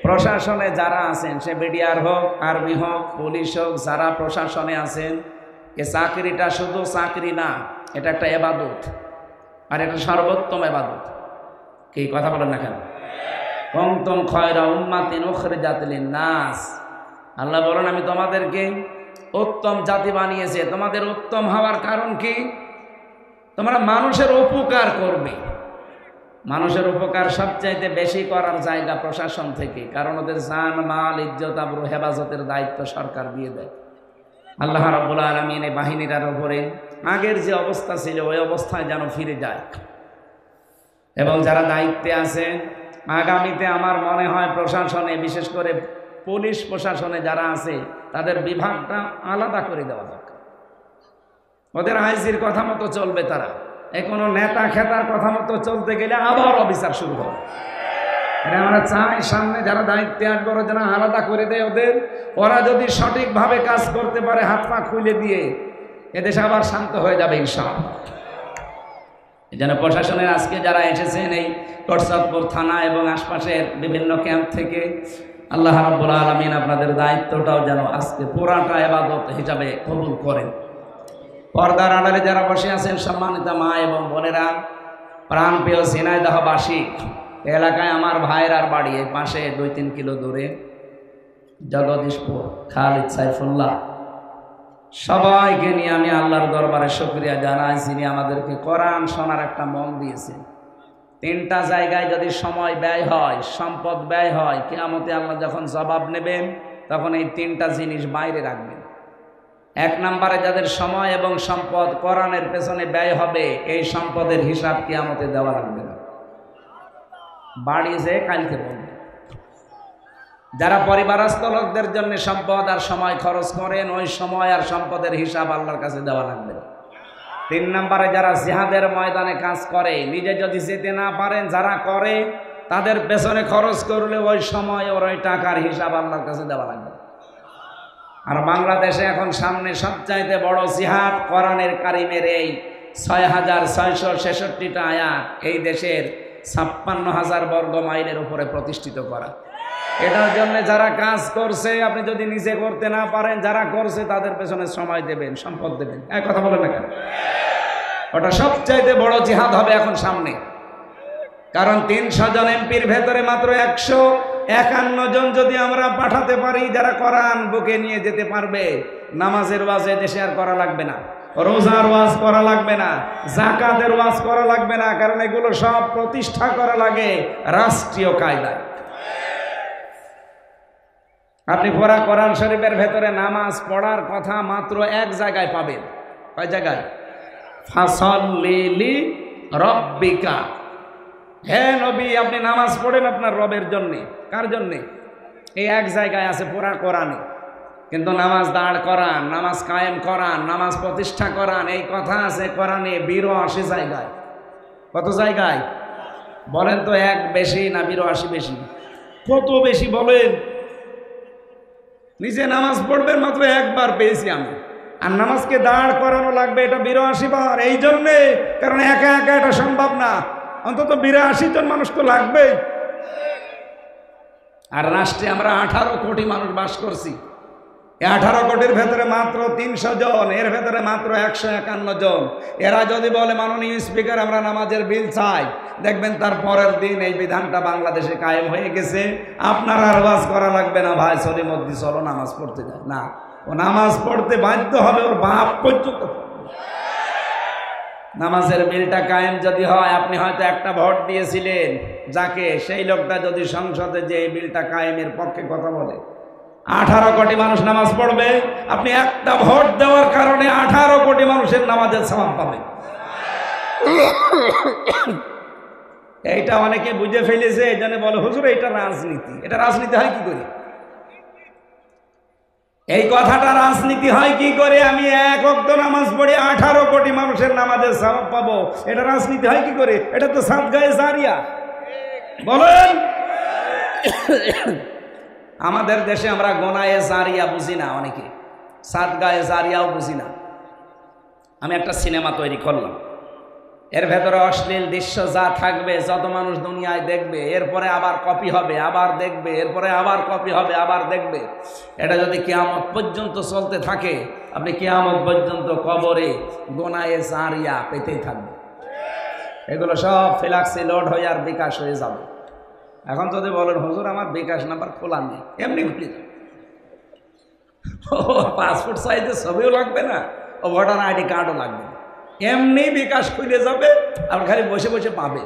প্রশাসনে যারা আছেন, সে বিডিআর হোক, আর্মি হোক, পুলিশ হোক, যারা প্রশাসনে আছেন, এ চাকরিটা শুধু চাকরি না, এটা একটা ইবাদত, আর এটা সর্বোত্তম ইবাদত। কি কথা বলেন না কেন? কুনতুম খায়রা উম্মাতিন উখরিজাত লিন-নাস, আল্লাহ বলেন আমি তোমাদেরকে উত্তম জাতি বানিয়েছে। তোমাদের উত্তম হওয়ার কারণ কি? তোমরা মানুষের উপকার করবে। মানুষের উপকার সবচাইতে বেশি করার জায়গা প্রশাসন থেকে, কারণ ওদের জান মাল ইজ্জত আবরু হেফাজতের দায়িত্ব সরকার দিয়ে দেয়। আল্লাহ রাব্বুল আলামিন এই বাহিনীটার উপরে আগের যে অবস্থা ছিল ওই অবস্থায় যেন ফিরে যায়। এবং যারা দায়িত্বে আছে আগামীতে, আমার মনে হয় প্রশাসনে, বিশেষ করে পুলিশ প্রশাসনে যারা আছে, তাদের বিভাগটা আলাদা করে দেওয়া দরকার। ওদের আইজির কথা মতো চলবে তারা। কোনো নেতা খেতার কথা মতো চলতে গেলে আবার অবিচার শুরু হবে। আমরা চাই সামনে যারা দায়িত্বে আসবে ওরা যেন আলাদা করে দেয় ওদের। ওরা যদি সঠিকভাবে কাজ করতে পারে, হাত পা খুলে দিয়ে, এদেশ আবার শান্ত হয়ে যাবে ইনশাআল্লাহ। এই জন্য প্রশাসনের আজকে যারা এসেছেন এই করসাদপুর থানা এবং আশপাশের বিভিন্ন ক্যাম্প থেকে, আল্লাহ রাব্বুল আলামিন আপনাদের দায়িত্বটাও যেন আজকে পুরাটা ইবাদত হিসাবে কবুল করেন। পর্দার আড়ালে যারা বসে আছেন সম্মানিত মা এবং বোনেরা, প্রাণপ্রিয় ঝিনাইদহবাসী, এলাকায় আমার ভাইয়ের বাড়ি, এই পাশে 2-3 কিলো দূরে জগদীশপুর, খালিদ সাইফুল্লাহ, সবাইকে নিয়ে আমি আল্লাহর দরবারে শুকরিয়া জানাই, যিনি আমাদেরকে কোরআন শোনার একটা মন দিয়েছেন। 3টা জায়গায় যদি সময় ব্যয় হয়, সম্পদ ব্যয় হয়, কিয়ামতে আল্লাহ যখন জবাব নেবেন তখন এই 3টা জিনিস বাইরে রাখবেন। 1 নম্বরে যাদের সময় এবং সম্পদ কোরআনের পেছনে ব্যয় হবে, এই সম্পদের হিসাব কিয়ামতে দেওয়া লাগবে না, বাড়ি যে কালকে বলবে। যারা পরিবারস্থ লোকদের জন্য সম্পদ আর সময় খরচ করেন, ওই সময় আর সম্পদের হিসাব আল্লাহর কাছে দেওয়া লাগবে। 3 নম্বরে যারা জিহাদের ময়দানে কাজ করে, নিজে যদি যেতে না পারেন, যারা করে তাদের পেছনে খরচ করলে ওই সময় ওর ওই টাকার হিসাব আল্লাহর কাছে দেওয়া লাগবে। আর বাংলাদেশে এখন সামনে সবচাইতে বড় জিহাদ কোরআনের কারিমের এই 6666টা আয়াত এই দেশের 56,000 বর্গ মাইলের উপরে প্রতিষ্ঠিত করা। এটার জন্য যারা কাজ করছে, আপনি যদি নিজে করতে না পারেন, যারা করছে তাদের পেছনে সময় দেবেন, সম্পদ দেবেন। এক কথা বলেন না কেন? ওটা সবচাইতে বড় জিহাদ হবে এখন সামনে। কারণ 300 জন এমপির ভেতরে মাত্র 151 জন যদি আমরা পাঠাতে পারি, যারা কোরআন বুকে নিয়ে যেতে পারবে, নামাজের ওয়াজ দেশে আর করা লাগবে না, রোজার ওয়াজ করা লাগবে না, যাকাতের ওয়াজ করা লাগবে না, কারণ এগুলো সব প্রতিষ্ঠা করা লাগে রাষ্ট্রীয় কায়দায়। আপনি পুরা কোরআন শরীফের ভেতরে নামাজ পড়ার কথা মাত্র 1 জায়গায় পাবেন। কয় জায়গায়? ফাসাল্লি লিরাব্বিকা, হে নবী আপনি নামাজ পড়েন আপনার রবের জন্যে। কার জন্যে? এই 1 জায়গায় আছে পুরা কোরআনে। কিন্তু নামাজ দাঁড় করান, নামাজ কায়েম করান, নামাজ প্রতিষ্ঠা করান, এই কথা আছে কোরআনে 82 জায়গায়। কত জায়গায়? বলেন তো 1 বেশি না 82 বেশি? কত বেশি বলেন? নিজে নামাজ পড়বেন মাত্র 1 বার পেয়েছি আমি, আর নামাজকে দাঁড় করানো লাগবে এটা 82 বার। এই জন্যে, কারণ একা একা এটা সম্ভব না, অন্তত 82 জন মানুষ তো লাগবে। আর রাষ্ট্রে আমরা 18 কোটি মানুষ বাস করছি। 18 কোটির ভেতরে মাত্র 300 জন, এর ভেতরে মাত্র 151 জন। এরা যদি বলে মাননীয় স্পিকার আমরা নামাজের বিল চাই, দেখবেন তার পরের দিন এই বিধানটা বাংলাদেশে কায়েম হয়ে গেছে। আপনার আর ওয়াজ করা লাগবে না, ভাই সলিমদ্দি চলো নামাজ পড়তে যায় না, ও নামাজ পড়তে বাধ্য হবে, ওর বাপ পর্যন্ত। নামাজের বিলটা কায়েম যদি হয়, আপনি হয়তো একটা ভোট দিয়েছিলেন যাকে, সেই লোকটা যদি সংসদে যে এই বিলটা কায়েমের পক্ষে কথা বলে, 18 কোটি মানুষ নামাজ পড়বে। আপনি একটা ভোট দেওয়ার কারণে 18 কোটি মানুষের নামাজের সওয়াব পাবে। এইটা অনেকে বুঝে ফেলেছে, এই জন্য বলে হুজুর এটা রাজনীতি। এটা রাজনীতি হয় কি করে? এই কথাটা রাজনীতি হয় কি করে? আমি 1 ওয়াক্ত নামাজ পড়ি 18 কোটি মানুষের নামাজের সওয়াব পাবো, এটা রাজনীতি হয় কি করে? এটা তো সাদগায়ে জারিয়া। বলেন, আমাদের দেশে আমরা গোনায়ে জারিয়া বুঝি না, অনেকে সাদগায়ে জারিয়াও বুঝি না। আমি একটা সিনেমা তৈরি করলাম, এর ভেতরে অশ্লীল দৃশ্য যা থাকবে, যত মানুষ দুনিয়ায় দেখবে, এরপরে আবার কপি হবে, আবার দেখবে, এরপরে আবার কপি হবে, আবার দেখবে। এটা যদি কিয়ামত পর্যন্ত চলতে থাকে, আপনি কিয়ামত পর্যন্ত কবরে গোনায়ে জারিয়া পেতেই থাকবে। এগুলো সব ফ্ল্যাক্সে লোড হয়ে আর বিকাশ হয়ে যাবে। এখন যদি বলেন হুজুর আমার বিকাশ নাম্বার খোলা নেই, এমনি খুলি ও পাসপোর্ট সাইজের ছবিও লাগবে না, ও ভোটার আইডি কার্ডও লাগবে না, এমনি বিকাশ খুলে যাবে, আর খালি বসে বসে পাবে।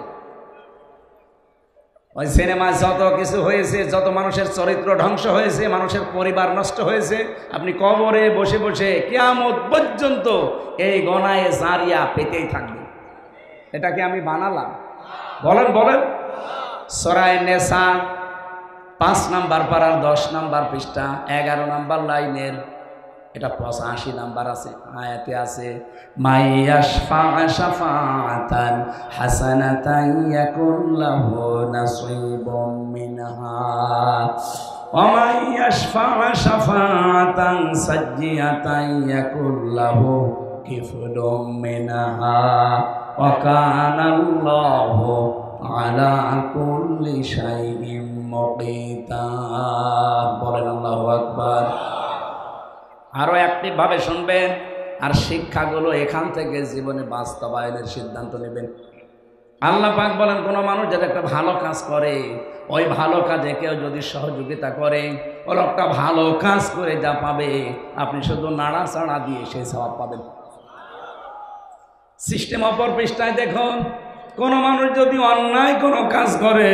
ওই সিনেমায় যত কিছু হয়েছে, যত মানুষের চরিত্র ধ্বংস হয়েছে, মানুষের পরিবার নষ্ট হয়েছে, আপনি কবরে বসে বসে কিয়ামত পর্যন্ত এই গোনায়ে জারিয়া পেতেই থাকবে। এটাকে আমি বানালাম? বলেন বলেন। সূরা নিসা 5 নাম্বার পারার 10 নাম্বার পৃষ্ঠা 11 নাম্বার লাইনের, এটা 85 নাম্বার আছে, আয়াতে আছে মাইয়াশফা শাফাআতান হাসানাতান ইয়াকুন লাহু নাসীবুম মিনহা ওয়া মাইয়াশফা শাফাআতান সাজ্জিয়াতান ইয়াকুন লাহু কিফলুম মিনহা ওয়া কানা আল্লাহু আলা কুল্লি শাইইন মুকিতা। বলেন আল্লাহু আকবার। আরো অ্যাক্টিভ ভাবে শুনবেন, আর শিক্ষাগুলো এখান থেকে জীবনে বাস্তবায়নের সিদ্ধান্ত নেবেন। আল্লাহ পাক বলেন, কোনো মানুষ যদি একটা ভালো কাজ করে, ওই ভালো কাজে কেউ যদি সহযোগিতা করে, ও লোকটা ভালো কাজ করে যা পাবে, আপনি শুধু নাড়াচাড়া দিয়ে সেই সওয়াব পাবেন। সিস্টেম অপর পৃষ্ঠায় দেখুন, কোনো মানুষ যদি অন্যায় কোনো কাজ করে,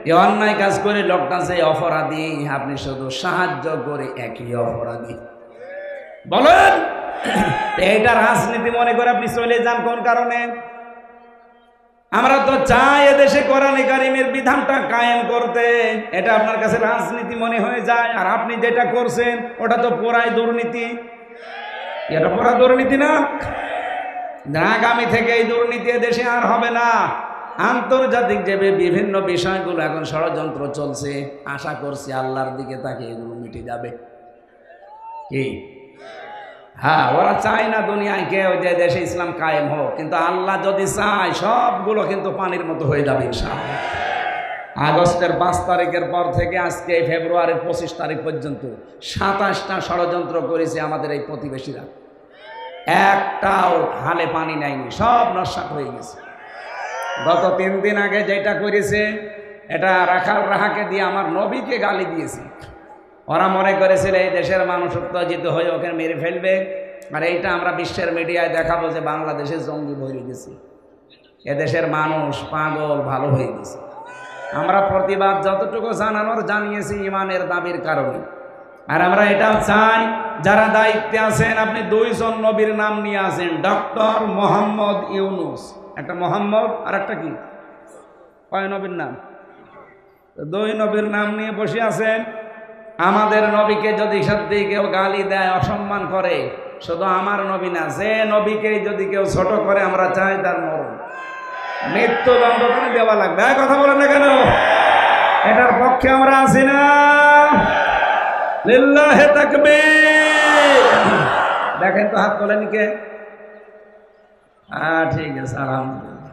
এই অন্যায় কাজ করে লোকটা যে অপরাধী, আপনি শুধু সাহায্য করে একই অপরাধী। বলেন, এইটা রাজনীতি মনে করে আপনি চলে যান কোন কারণে? আমরা তো চাই এদেশে কোরআনে কারিমের বিধানটা কায়েম করতে, এটা আপনার কাছে রাজনীতি মনে হয়ে যায়, আর আপনি যেটা করছেন ওটা তো পুরাই দুর্নীতি। এটা পুরা দুর্নীতি না? আগামী থেকে এই দুর্নীতি দেশে আর হবে না। আন্তর্জাতিক যে বিভিন্ন বিষয়গুলো এখন ষড়যন্ত্র চলছে, আশা করছি আল্লাহর দিকে তাকে এগুলো মিটে যাবে। কি? হ্যাঁ, ওরা চায় না দুনিয়ায় কেউ যে দেশে ইসলাম কায়েম হোক, কিন্তু আল্লাহ যদি চায় সবগুলো কিন্তু পানির মতো হয়ে যাবে ইনশাআল্লাহ। আগস্টের 5 তারিখের পর থেকে আজকে ফেব্রুয়ারির 25 তারিখ পর্যন্ত 27টা ষড়যন্ত্র করেছে আমাদের এই প্রতিবেশীরা, একটাও হালে পানি নেয়নি, সব নস্যাৎ হয়ে গেছে। গত 3 দিন আগে যেটা করেছে, এটা রাখাল রাহাকে দিয়ে আমার নবীকে গালি দিয়েছে। ওরা মনে করেছিল এই দেশের মানুষ উত্তেজিত হয়ে ওকে মেরে ফেলবে, আর এইটা আমরা বিশ্বের মিডিয়ায় দেখাবো যে বাংলাদেশে জঙ্গি ভরে গেছে, এদেশের মানুষ পাগল ভালো হয়ে গেছে। আমরা প্রতিবাদ যতটুকু জানানোর জানিয়েছি ইমানের দাবির কারণে। আর আমরা এটাও চাই, যারা দায়িত্বে আছেন, আপনি 2 জন নবীর নাম নিয়ে আসেন, ডক্টর মোহাম্মদ ইউনুস, একটা মোহাম্মদ আর একটা কি, কয় নবীর নাম? 2 নবীর নাম নিয়ে বসে আছেন। আমাদের নবীকে যদি সত্যি কেউ গালি দেয়, অসম্মান করে, শুধু আমার নবী না, যে নবীকে যদি কেউ ছোট করে, আমরা চাই তার মরণ। মৃত্যুদণ্ড করে দেওয়া লাগবে। কথা বলেন না কেন? এটার পক্ষে আমরা আছি না? লিল্লাহে তাকবীর। দেখেন তো হাত তোলেন কে? ঠিক আছে, আলহামদুলিল্লাহ।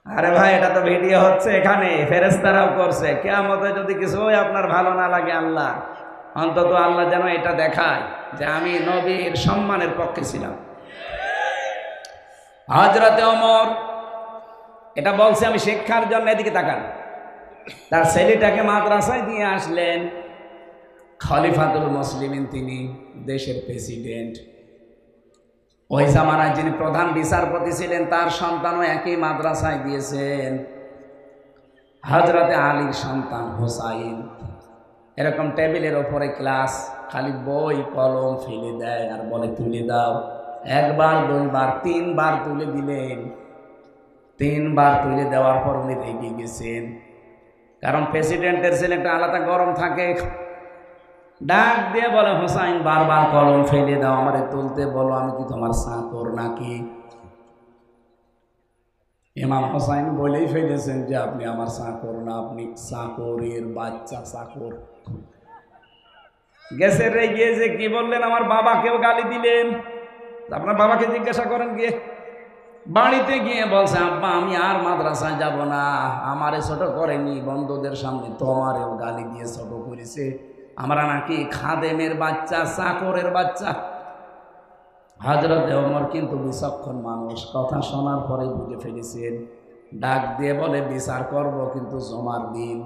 আরে ভাই, এটা তো ভিডিও হচ্ছে, এখানে ফেরেশতারাও করছে। কিয়ামতে যদি কিছু আপনার ভালো না লাগে, আল্লাহ অন্তত আল্লাহ যেন এটা দেখায় যে আমি নবীর সম্মানের পক্ষে ছিলাম। হযরতে ওমর এটা বলছে আমি শিক্ষার জন্য। এদিকে তাকান, তার ছেলেটাকে মাদ্রাসায় দিয়ে আসলেন। খলিফাতুল মুসলিমিন, তিনি দেশের প্রেসিডেন্ট। ওই জামানায় যিনি প্রধান বিচারপতি ছিলেন, তার সন্তানও একই মাদ্রাসায় দিয়েছেন। হযরতে আলীর সন্তান হুসাইন। এরকম টেবিলের ওপরে ক্লাস, খালি বই কলম ফেলে দেয় আর বলে তুলে দাও। একবার, দুইবার, তিনবার তুলে দিলেন। তিনবার তুলে দেওয়ার পর উনি রেগে গেছেন, কারণ প্রেসিডেন্টের ছেলে একটা আলাদা গরম থাকে। ডাক দিয়ে বলে, হুসাইন, বারবার কলম ফেলে দাও, আমারে তুলতে বলো, আমি কি তোমার চাকর নাকি? ইমাম হুসাইন বলেই ফেলেছেন যে আপনি আমার চাকর না, আপনি চাকরের বাচ্চা, চাকর। গেছে রেগে যে কি বললেন, আমার বাবাকেও গালি দিলেন। আপনার বাবাকে জিজ্ঞাসা করেন গিয়ে। বাড়িতে গিয়ে বলছে, আব্বা আমি আর মাদ্রাসায় যাব না, আমারে ছোট করেনি, বন্ধুদের সামনে তোমারেও গালি দিয়ে ছোট করেছে, আমরা নাকি খাদেমের বাচ্চা, চাকরের বাচ্চা। হযরত ওমর কিন্তু বিচক্ষণ মানুষ, কথা শোনার পরে বুঝে ফেলেছেন। ডাক দিয়ে বলে, বিচার করব কিন্তু জমার দিন।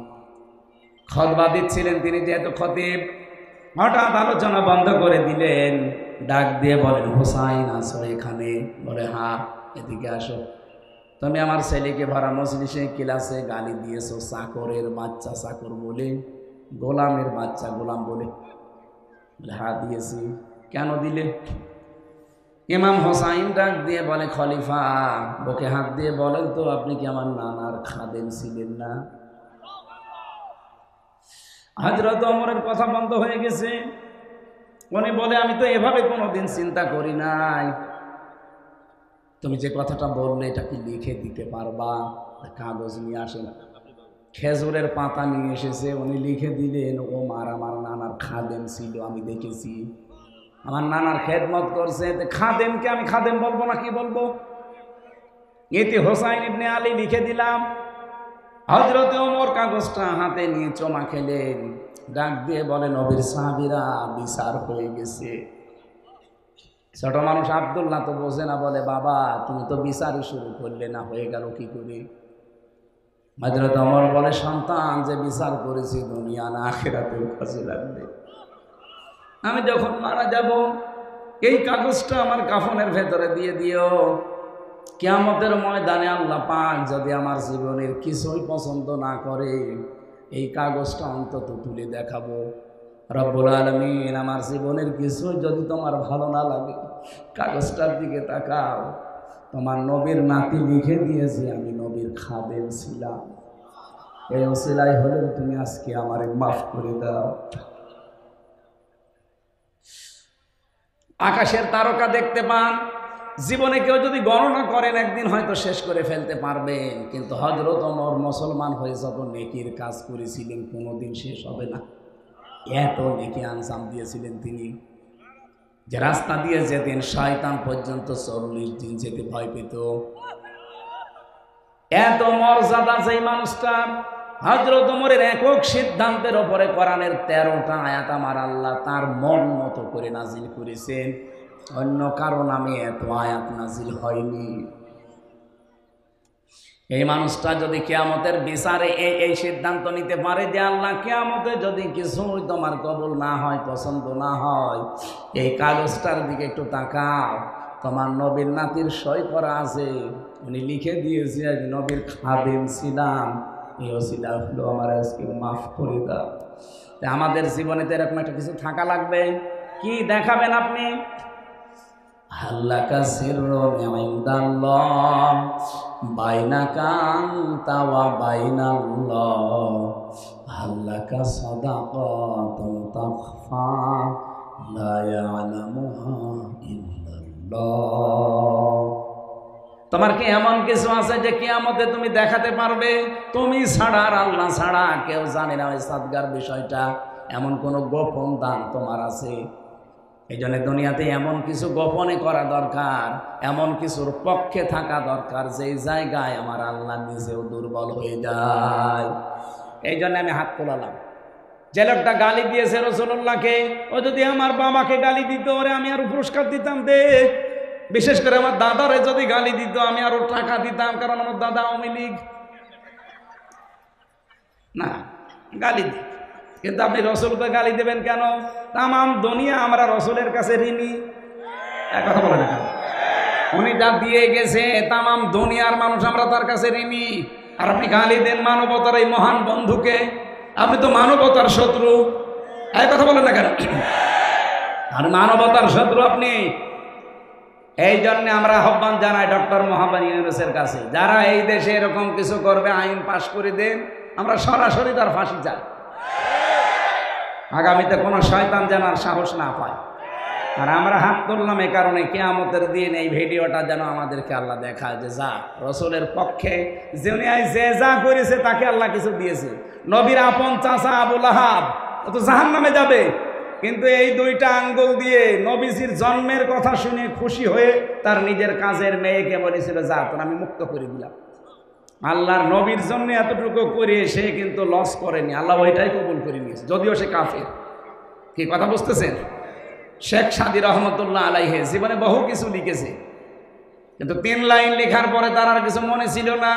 খুতবা দিচ্ছিলেন তিনি, যেহেতু খতিব, হঠাৎ আলোচনা বন্ধ করে দিলেন। ডাক দিয়ে বলেন, হুসাইন আসো এখানে? বলে, হ্যাঁ। এদিকে আসো। তুমি আমার ছেলেকে ভরা মজলিসে ক্লাসে গালি দিয়েছো চাকরের বাচ্চা, চাকর বলে, গোলামের বাচ্চা, গোলাম বলে। হ্যাঁ দিয়েছি। কেন দিলে? ইমাম হুসাইন ডাক দিয়ে বলে, খলিফা, বুকে হাত দিয়ে বলেন তো, আপনি কি আমার নানার খাদেম ছিলেন না? হযরত ওমরের কথা বন্ধ হয়ে গেছে। উনি বলে, আমি তো এভাবে কোনোদিন চিন্তা করি নাই। তুমি যে কথাটা বললে, এটা কি লিখে দিতে পারবা? কাগজ নিয়ে আসেন। খেজুরের পাতা নিয়ে এসেছে, উনি লিখে দিলেন, ওমর আমার নানার খাদেম ছিল, আমি দেখেছি, আমার নানার খেদমত করছে। খাদেমকে আমি খাদেম বলবো না, কি বলবো? ইতি হুসাইন ইবনে আলী লিখে দিলাম। হযরতে ওমর কাগজটা হাতে নিয়ে চমা খেলেন। ডাক দিয়ে বলেন, নবীর সাহাবীরা, বিচার হয়ে গেছে। ছোট মানুষ আব্দুল্লাহ তো বোঝে না, বলে, বাবা তুমি তো বিচারই শুরু করলে না, হয়ে গেল কি করে? হযরত ওমর বলে, সন্তান, যে বিচার করেছি দুনিয়া না আখিরাতেও কাজে লাগবে। আমি যখন মারা যাব, এই কাগজটা আমার কাফনের ভেতরে দিয়ে দিও। কিয়ামতের ময়দানে আল্লাহ পাক যদি আমার জীবনের কিছুই পছন্দ না করে, এই কাগজটা অন্তত তুলে দেখাবো। রব্বুল আলামিন, আমার জীবনের কিছুই যদি তোমার ভালো না লাগে, কাগজটার দিকে তাকাও, তোমার নবীর নাতি লিখে দিয়েছে আমি নবীর খাদেম ছিলাম। এই ওসিলাই হলেও তুমি আজকে আমারে মাফ করে দাও। আকাশের তারকা দেখতে পান, জীবনে কেউ যদি গণনা করেন একদিন হয়তো শেষ করে ফেলতে পারবেন, কিন্তু হযরত ওমর মুসলমান হয়ে যত নেকির কাজ করেছিলেন কোনোদিন শেষ হবে না। এত নেকি আঞ্জাম দিয়েছিলেন তিনি, যে রাস্তা দিয়ে যেতেন শয়তান পর্যন্ত 40 দিন যেতে ভয় পেত। এত মর্যাদা যেই মানুষটার। হযরত ওমরের একক সিদ্ধান্তের ওপরে কোরআনের 13টা আয়াত আমার আল্লাহ তার মন মতো করে নাজিল করেছেন। অন্য কারো নামে এত আয়াত নাজিল হয়নি। এই মানুষটা যদি কিয়ামতের বিচারে এই সিদ্ধান্ত নিতে পারে যে আল্লাহ, কিয়ামতে যদি কিছু তোমার কবুল না হয়, পছন্দ না হয়, এই কাগজটার দিকে একটু তাকাও, তোমার নবীর নাতির সই করা আছে, উনি লিখে দিয়েছে নবীর খাদেম ছিলাম, এই ওসিলা হলো আমার আজকে মাফ করে দাও। আমাদের জীবনে তো এরকম একটা কিছু থাকা লাগবে। কি দেখাবেন আপনি? হাল্লাকা সিররুন ইনদাল্লাহ বাইনাকা আনতা ওয়া বাইনাল্লাহ, হাল্লাকা সাদাকাতুন তাখফা লা ইয়ালামুহা ইল্লাল্লাহ। তোমার কি এমন কিছু আছে যে কিয়ামতে তুমি দেখাতে পারবে তুমি ছাড়া আর আল্লাহ ছাড়া কেউ জানে না ওই সাদগার বিষয়টা? এমন কোন গোপন দান তোমার আছে? এই জন্য দুনিয়াতে এমন কিছু গোপনে করা দরকার, এমন কিছুর পক্ষে থাকা দরকার যেই জায়গায় আমার আল্লাহ নিজেও দুর্বল হয়ে যায়। এই জন্য আমি হাত তোলালাম। যে লোকটা গালি দিয়েছে রাসূলুল্লাহকে, ও যদি আমার বাবাকে গালি দিত ওরে আমি আরো পুরস্কার দিতাম। দে, বিশেষ করে আমার দাদারে যদি গালি দিত আমি আরো টাকা দিতাম, কারণ আমার দাদা আওয়ামী লীগ। না, গালি দিই, কিন্তু আপনি রসুলকে গালি দেবেন কেন? তামাম দুনিয়া আমরা রসুলের কাছে ঋণী। এক কথা বলে না, উনি যা দিয়ে গেছে তামাম দুনিয়ার মানুষ আমরা তার কাছে ঋণী। আর আপনি গালি দেন মানবতার এই মহান বন্ধুকে, আপনি তো মানবতার শত্রু। এক কথা বলেন না কেন? আর মানবতার শত্রু আপনি। এই জন্য আমরা আহ্বান জানাই ডক্টর মোহাম্মদ ইউনূসের কাছে, যারা এই দেশে এরকম কিছু করবে আইন পাশ করে দেন, আমরা সরাসরি তার ফাঁসি চাই। আগামীতে কোনো শয়তান যেন আর সাহস না পায়। আর আমরা হাত তুললাম এই কারণে, কিয়ামতের দিন এই ভিডিওটা যেন আমাদেরকে আল্লাহ দেখায় যে যা রসুলের পক্ষে যে যা করেছে তাকে আল্লাহ কিছু দিয়েছে। নবীর আপন চাচা আবু লাহাব ও তো জাহান্নামে যাবে, কিন্তু এই দুইটা আঙ্গুল দিয়ে নবীজির জন্মের কথা শুনে খুশি হয়ে তার নিজের কাজের মেয়েকে বলেছিল যা তোর আমি মুক্ত করে দিলাম। আল্লাহর নবীর জন্য এতটুকু করে সে কিন্তু লস করেনি, আল্লাহ ওইটাই কবুল করে নিয়েছে, যদিও সে কাফের। কি কথা বুঝতেছেন? শেখ সাদী রহমতুল্লাহ আলাইহি জীবনে বহু কিছু লিখেছে, কিন্তু 3 লাইন লেখার পরে তার আর কিছু মনে ছিল না।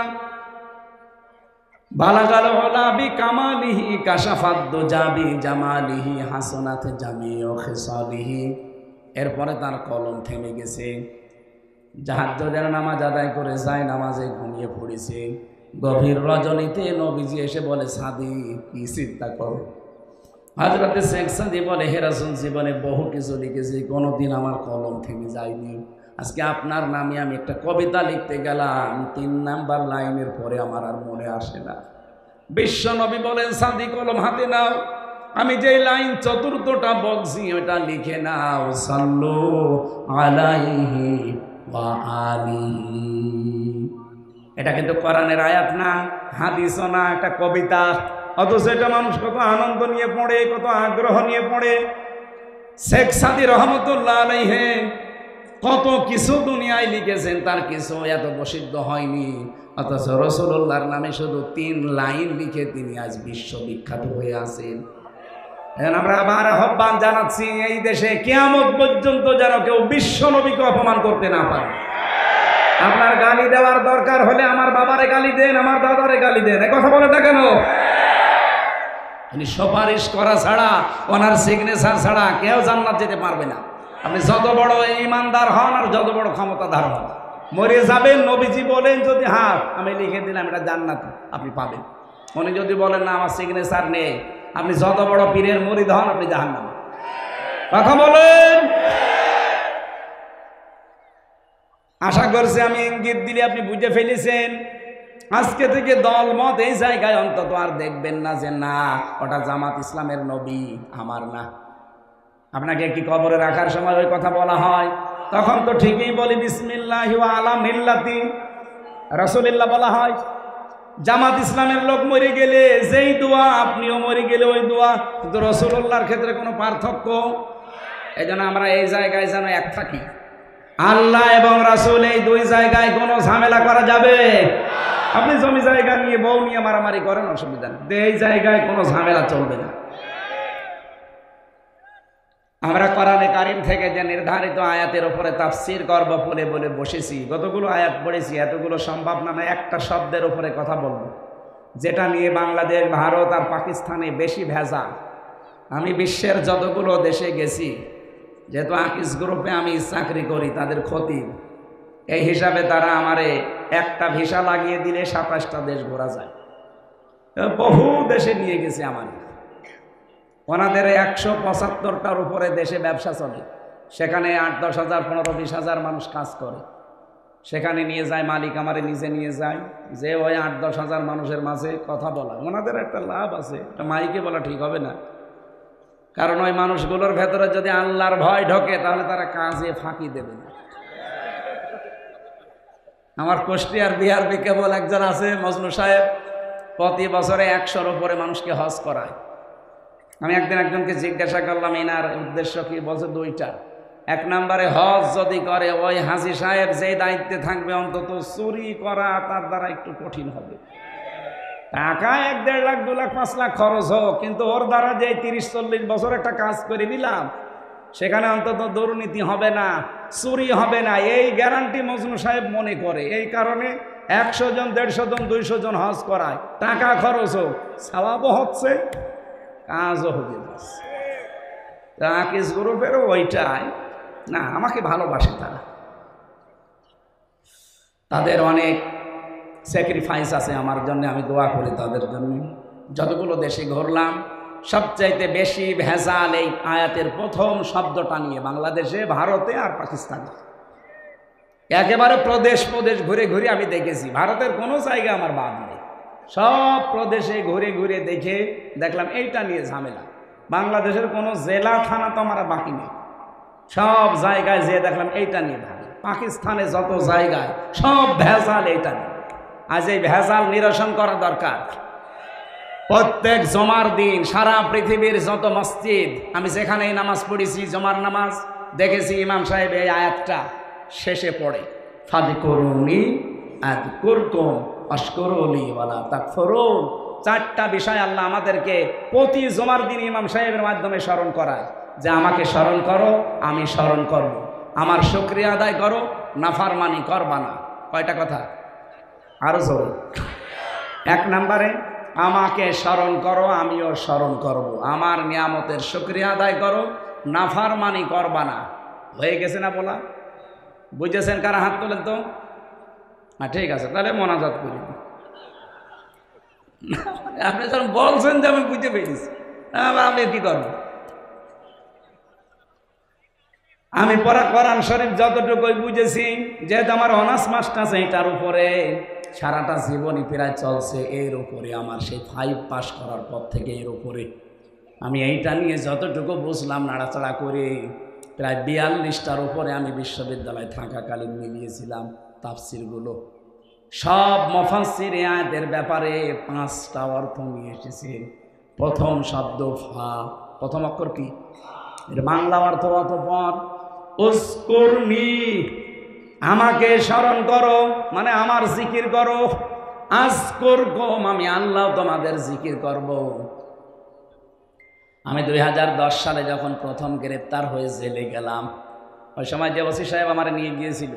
বালাগাল ওলাবি কামালিহি কাশাফাদ দুজাবি জামালিহি হাসানাত জামিউ খিসালিহি। এরপরে তার কলম থেমে গেছে। তাহাজ্জুদের নামাজ আদায় করে যায় নামাজে ঘুমিয়ে পড়েছে। গভীর রজনীতে নবীজি এসে বলে সাদী কি চিন্তা করো? হযরতে শেখ সাদী বলে হে রাসূল, জীবনে বহু কিছু লিখেছি, কোনোদিন আমার কলম থেমে যায়নি। আজকে আপনার নামে আমি একটা কবিতা লিখতে গেলাম, 3 নাম্বার লাইনের পরে আমার আর মনে আসে না। বিশ্ব নবী বলেন সাদী কলম হাতে নাও, আমি যে লাইন চতুর্থটা বলছি ওটা লিখে নাও। সাল্লু আলাইহি ওয়া আলিহি। এটা কিন্তু কোরআনের আয়াত না, হাদিসও না, একটা কবিতা। অথচ এটা মানুষ কত আনন্দ নিয়ে পড়ে, কত আগ্রহ নিয়ে পড়ে। শেখ সাদী রহমতুল্লাহ আলাইহি কত কিছু দুনিয়ায় লিখেছেন, তার কিছু এত প্রসিদ্ধ হয়নি। অথচ রাসূলুল্লাহর নামে শুধু 3 লাইন লিখে তিনি আজ বিশ্ববিখ্যাত হয়ে আছেন। এখন আমরা আবার আহ্বান জানাচ্ছি, এই দেশে কিয়ামত পর্যন্ত যেন কেউ বিশ্ব নবীকে অপমান করতে না পারে। আপনার গালি দেওয়ার দরকার হলে আমার বাবারে গালি দেন, আমার দাদারে গালি দেন, কথা বলে না কেন? উনি সুপারিশ করা ছাড়া, ওনার সিগনেচার ছাড়া কেউ জান্নাত যেতে পারবে না। আপনি যত বড় ইমানদার হন আর যত বড় ক্ষমতাধার হন, মরে যাবেন। নবীজি বলেন যদি হ্যাঁ আমি লিখে দিলাম এটা জান্নাত, আপনি পাবেন। উনি যদি বলেন না আমার সিগনেচার নেই, আপনি যত বড় পীরের মুরিদ হন আপনি জাহান্নামে। কথা বলেন। আশা করছি আমি ইঙ্গিত দিলে আপনি বুঝে ফেলেছেন। আজকে থেকে দলমত এই জায়গায় অন্তত আর দেখবেন না যে না ওটা জামাত ইসলামের নবী, আমার না। আপনাকে কি কবরে রাখার সময় ওই কথা বলা হয়? তখন তো ঠিকই বলি বিসমিল্লাহি ওয়া আলা মিল্লাতি রাসূলিল্লাহ বলা হয়। জামাত ইসলামের লোক মরে গেলে যেই দোয়া, আপনিও মরে গেলে ওই দোয়া, কিন্তু রাসূলুল্লাহর ক্ষেত্রে কোনো পার্থক্য। এই জন্য আমরা এই জায়গায় যেন এক থাকি। আল্লাহ এবং রাসূল এই 2 জায়গায় কোনো ঝামেলা করা যাবে? আপনি জমি জায়গা নিয়ে বউ নিয়ে মারামারি করেন, অসুবিধা নেই, এই জায়গায় কোনো ঝামেলা চলবে না। আমরা কোরআনে কারীম থেকে যে নির্ধারিত আয়াতের উপরে তাফসীর করব বলে বলে বসেছি। কতগুলো আয়াত পড়েছি, এতগুলো সম্ভব না। একটা শব্দের উপরে কথা বলবো, যেটা নিয়ে বাংলাদেশ, ভারত আর পাকিস্তানে বেশি ভেজা। আমি বিশ্বের যতগুলো দেশে গেছি, যেহেতু আকিস গ্রুপে আমি চাকরি করি, তাদের খতিব, এই হিসাবে তারা আমারে একটা ভিসা লাগিয়ে দিলে 27টা দেশ ঘোরা যায়। বহু দেশে নিয়ে গেছে আমার। ওনাদের 175টার উপরে দেশে ব্যবসা চলে, সেখানে 8-10 হাজার 15-20 হাজার মানুষ কাজ করে। সেখানে নিয়ে যায় মালিক, আমারে নিজে নিয়ে যায়, যে ওই 8-10 হাজার মানুষের মাঝে কথা বলা। ওনাদের একটা লাভ আছে, এটা মাইকে বলা ঠিক হবে না, কারণ ওই মানুষগুলোর ভেতরে যদি আল্লাহর ভয় ঢোকে তাহলে তারা কাজে ফাঁকি দেবে না। আমার কুষ্টিয়ার বিহারবি কেবল একজন আছে মজনু সাহেব, প্রতি বছরে 100-র উপরে মানুষকে হজ করায়। আমি একদিন একজনকে জিজ্ঞাসা করলাম এনার উদ্দেশ্য কি, বলছে দুইটা। এক নম্বরে হজ যদি করে ওই হাজী সাহেব যে দায়িত্বে থাকবে অন্তত চুরি করা তার দ্বারা একটু কঠিন হবে। টাকা 1-1.5 লাখ 2 লাখ 5 লাখ খরচ হোক, কিন্তু ওর দ্বারা যে 30-40 বছর একটা কাজ করে নিলাম সেখানে অন্তত দুর্নীতি হবে না, চুরি হবে না, এই গ্যারান্টি মজনু সাহেব মনে করে। এই কারণে 100 জন 150 জন 200 জন হজ করায়, টাকা খরচ হোক, সওয়াবও হচ্ছে কাজও হবে। আকিস গ্রুপেরও ওইটাই না, আমাকে ভালোবাসে তারা, তাদের অনেক স্যাক্রিফাইস আছে আমার জন্য, আমি দোয়া করি তাদের জন্য। যতগুলো দেশে ঘুরলাম সবচাইতে বেশি ভেজাল এই আয়াতের প্রথম শব্দটা নিয়ে বাংলাদেশে, ভারতে আর পাকিস্তানে। একেবারে প্রদেশ প্রদেশ ঘুরে ঘুরে আমি দেখেছি, ভারতের কোনো জায়গা আমার বাদ নেই, সব প্রদেশে ঘুরে ঘুরে দেখে দেখলাম এইটা নিয়ে ঝামেলা। বাংলাদেশের কোনো জেলা থানা তো আমার বাকি নেই, সব জায়গায় যেয়ে দেখলাম এইটা নিয়ে ভালো। পাকিস্তানে যত জায়গায় সব ভেজাল এইটা নিয়ে। আজ এই ভেজাল নিরসন করা দরকার। প্রত্যেক জমার দিন সারা পৃথিবীর যত মসজিদ, আমি যেখানেই নামাজ পড়েছি জমার নামাজ, দেখেছি ইমাম সাহেব এই আয়াতটা শেষে পড়ে, ফাযকুরুনি আযকুরকুম ওয়াশকুরুলি ওয়ালা তাকফুরুন। 4টা বিষয় আল্লাহ আমাদেরকে প্রতি জমার দিন ইমাম সাহেবের মাধ্যমে স্মরণ করায় যে আমাকে স্মরণ করো, আমি স্মরণ করব, আমার শুকরিয়া আদায় করো, নাফরমানি করবা না। কয়টা কথা? আরো জোরে। 1 নম্বরে আমাকে স্মরণ করো, আমিও স্মরণ করব, আমার নিয়ামতের শুকরিয়া আদায় করো, নাফরমানি করবা না। হয়ে গেছে না বলা? বুঝেছেন? কারা হাত তোলেন তো? ঠিক আছে, তাহলে মোনাজাত করি। আপনি যখন বলছেন যে আমি বুঝতে পেরেছি, আমি কি করব? আমি পড়া কোরআন শরীফ যতটুকুই বুঝেছি, যেহেতু আমার অনার্স মাস্টার্স এইটার উপরে সারাটা জীবনই প্রায় চলছে, এর উপরে আমার সেই 5 পাস করার পর থেকে এর উপরে আমি এইটা নিয়ে যতটুকু বুঝলাম নাড়াচাড়া করে প্রায় 42টার উপরে আমি বিশ্ববিদ্যালয়ে থাকাকালীন মিলিয়েছিলাম তাফসিরগুলো। সব মুফাসসির এই আয়াতের ব্যাপারে 5টা অর্থ নিয়ে এসেছে। প্রথম শব্দ ফা, প্রথম অক্ষর কি? এর বাংলা অর্থ অতঃপর। উযকুরনি, আমাকে স্মরণ করো, মানে আমার জিকির করো। আযকুরকুম, আমি আল্লাহ তোমাদের জিকির করব। আমি 2010 সালে যখন প্রথম গ্রেপ্তার হয়ে জেলে গেলাম, ওই সময় যে ওসি সাহেব আমার নিয়ে গিয়েছিল,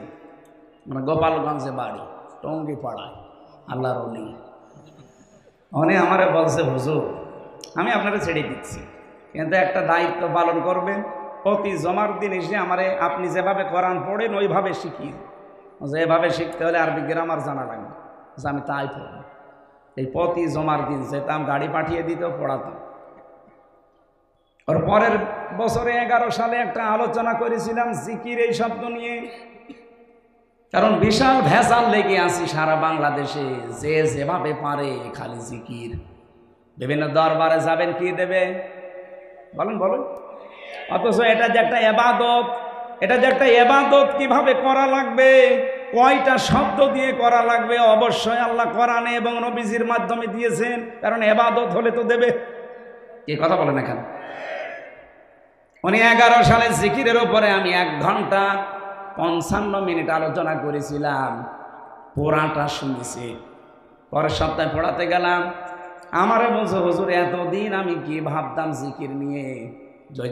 মানে গোপালগঞ্জে বাড়ি, টঙ্গি পাড়ায়, আল্লাহর ওলি, উনি আমারে বলছে, হুজুর আমি আপনাকে ছেড়ে দিচ্ছি, কিন্তু একটা দায়িত্ব পালন করবেন, প্রতি জমার দিন এসে আমারে আপনি যেভাবে কোরআন পড়েন ওইভাবে শিখিয়ে, যেভাবে শিখতে হলে আরবি গ্রামার জানা লাগবে। আমি তাই পড়ব। এই প্রতি জমার দিন যেতাম, গাড়ি পাঠিয়ে দিত, পড়াতাম। ওর পরের বছরে 11 সালে একটা আলোচনা করেছিলাম জিকির এই শব্দ নিয়ে, কারণ বিশাল ভেজাল লেগে আছি সারা বাংলাদেশে, যে যেভাবে পারে খালি জিকির। বিভিন্ন দরবারে যাবেন, কি দেবে বলেন বলেন, অথচ এটা যে একটা ইবাদত, এটা যে একটা ইবাদত কিভাবে করা লাগবে, কয়টা শব্দ দিয়ে করা লাগবে, অবশ্যই আল্লাহ কোরআনে এবং নবীজির মাধ্যমে দিয়েছেন, কারণ ইবাদত হলে তো দেবে। কি কথা বলেন এখানে? উনি 11 সালে জিকিরের উপরে আমি 1 ঘন্টা 55 মিনিট আলোচনা করেছিলাম, পুরাটা শুনেছি। পরের সপ্তাহে পড়াতে গেলাম, আমারে বলছে, হুজুর এতদিন আমি কি ভাবতাম জিকির নিয়ে,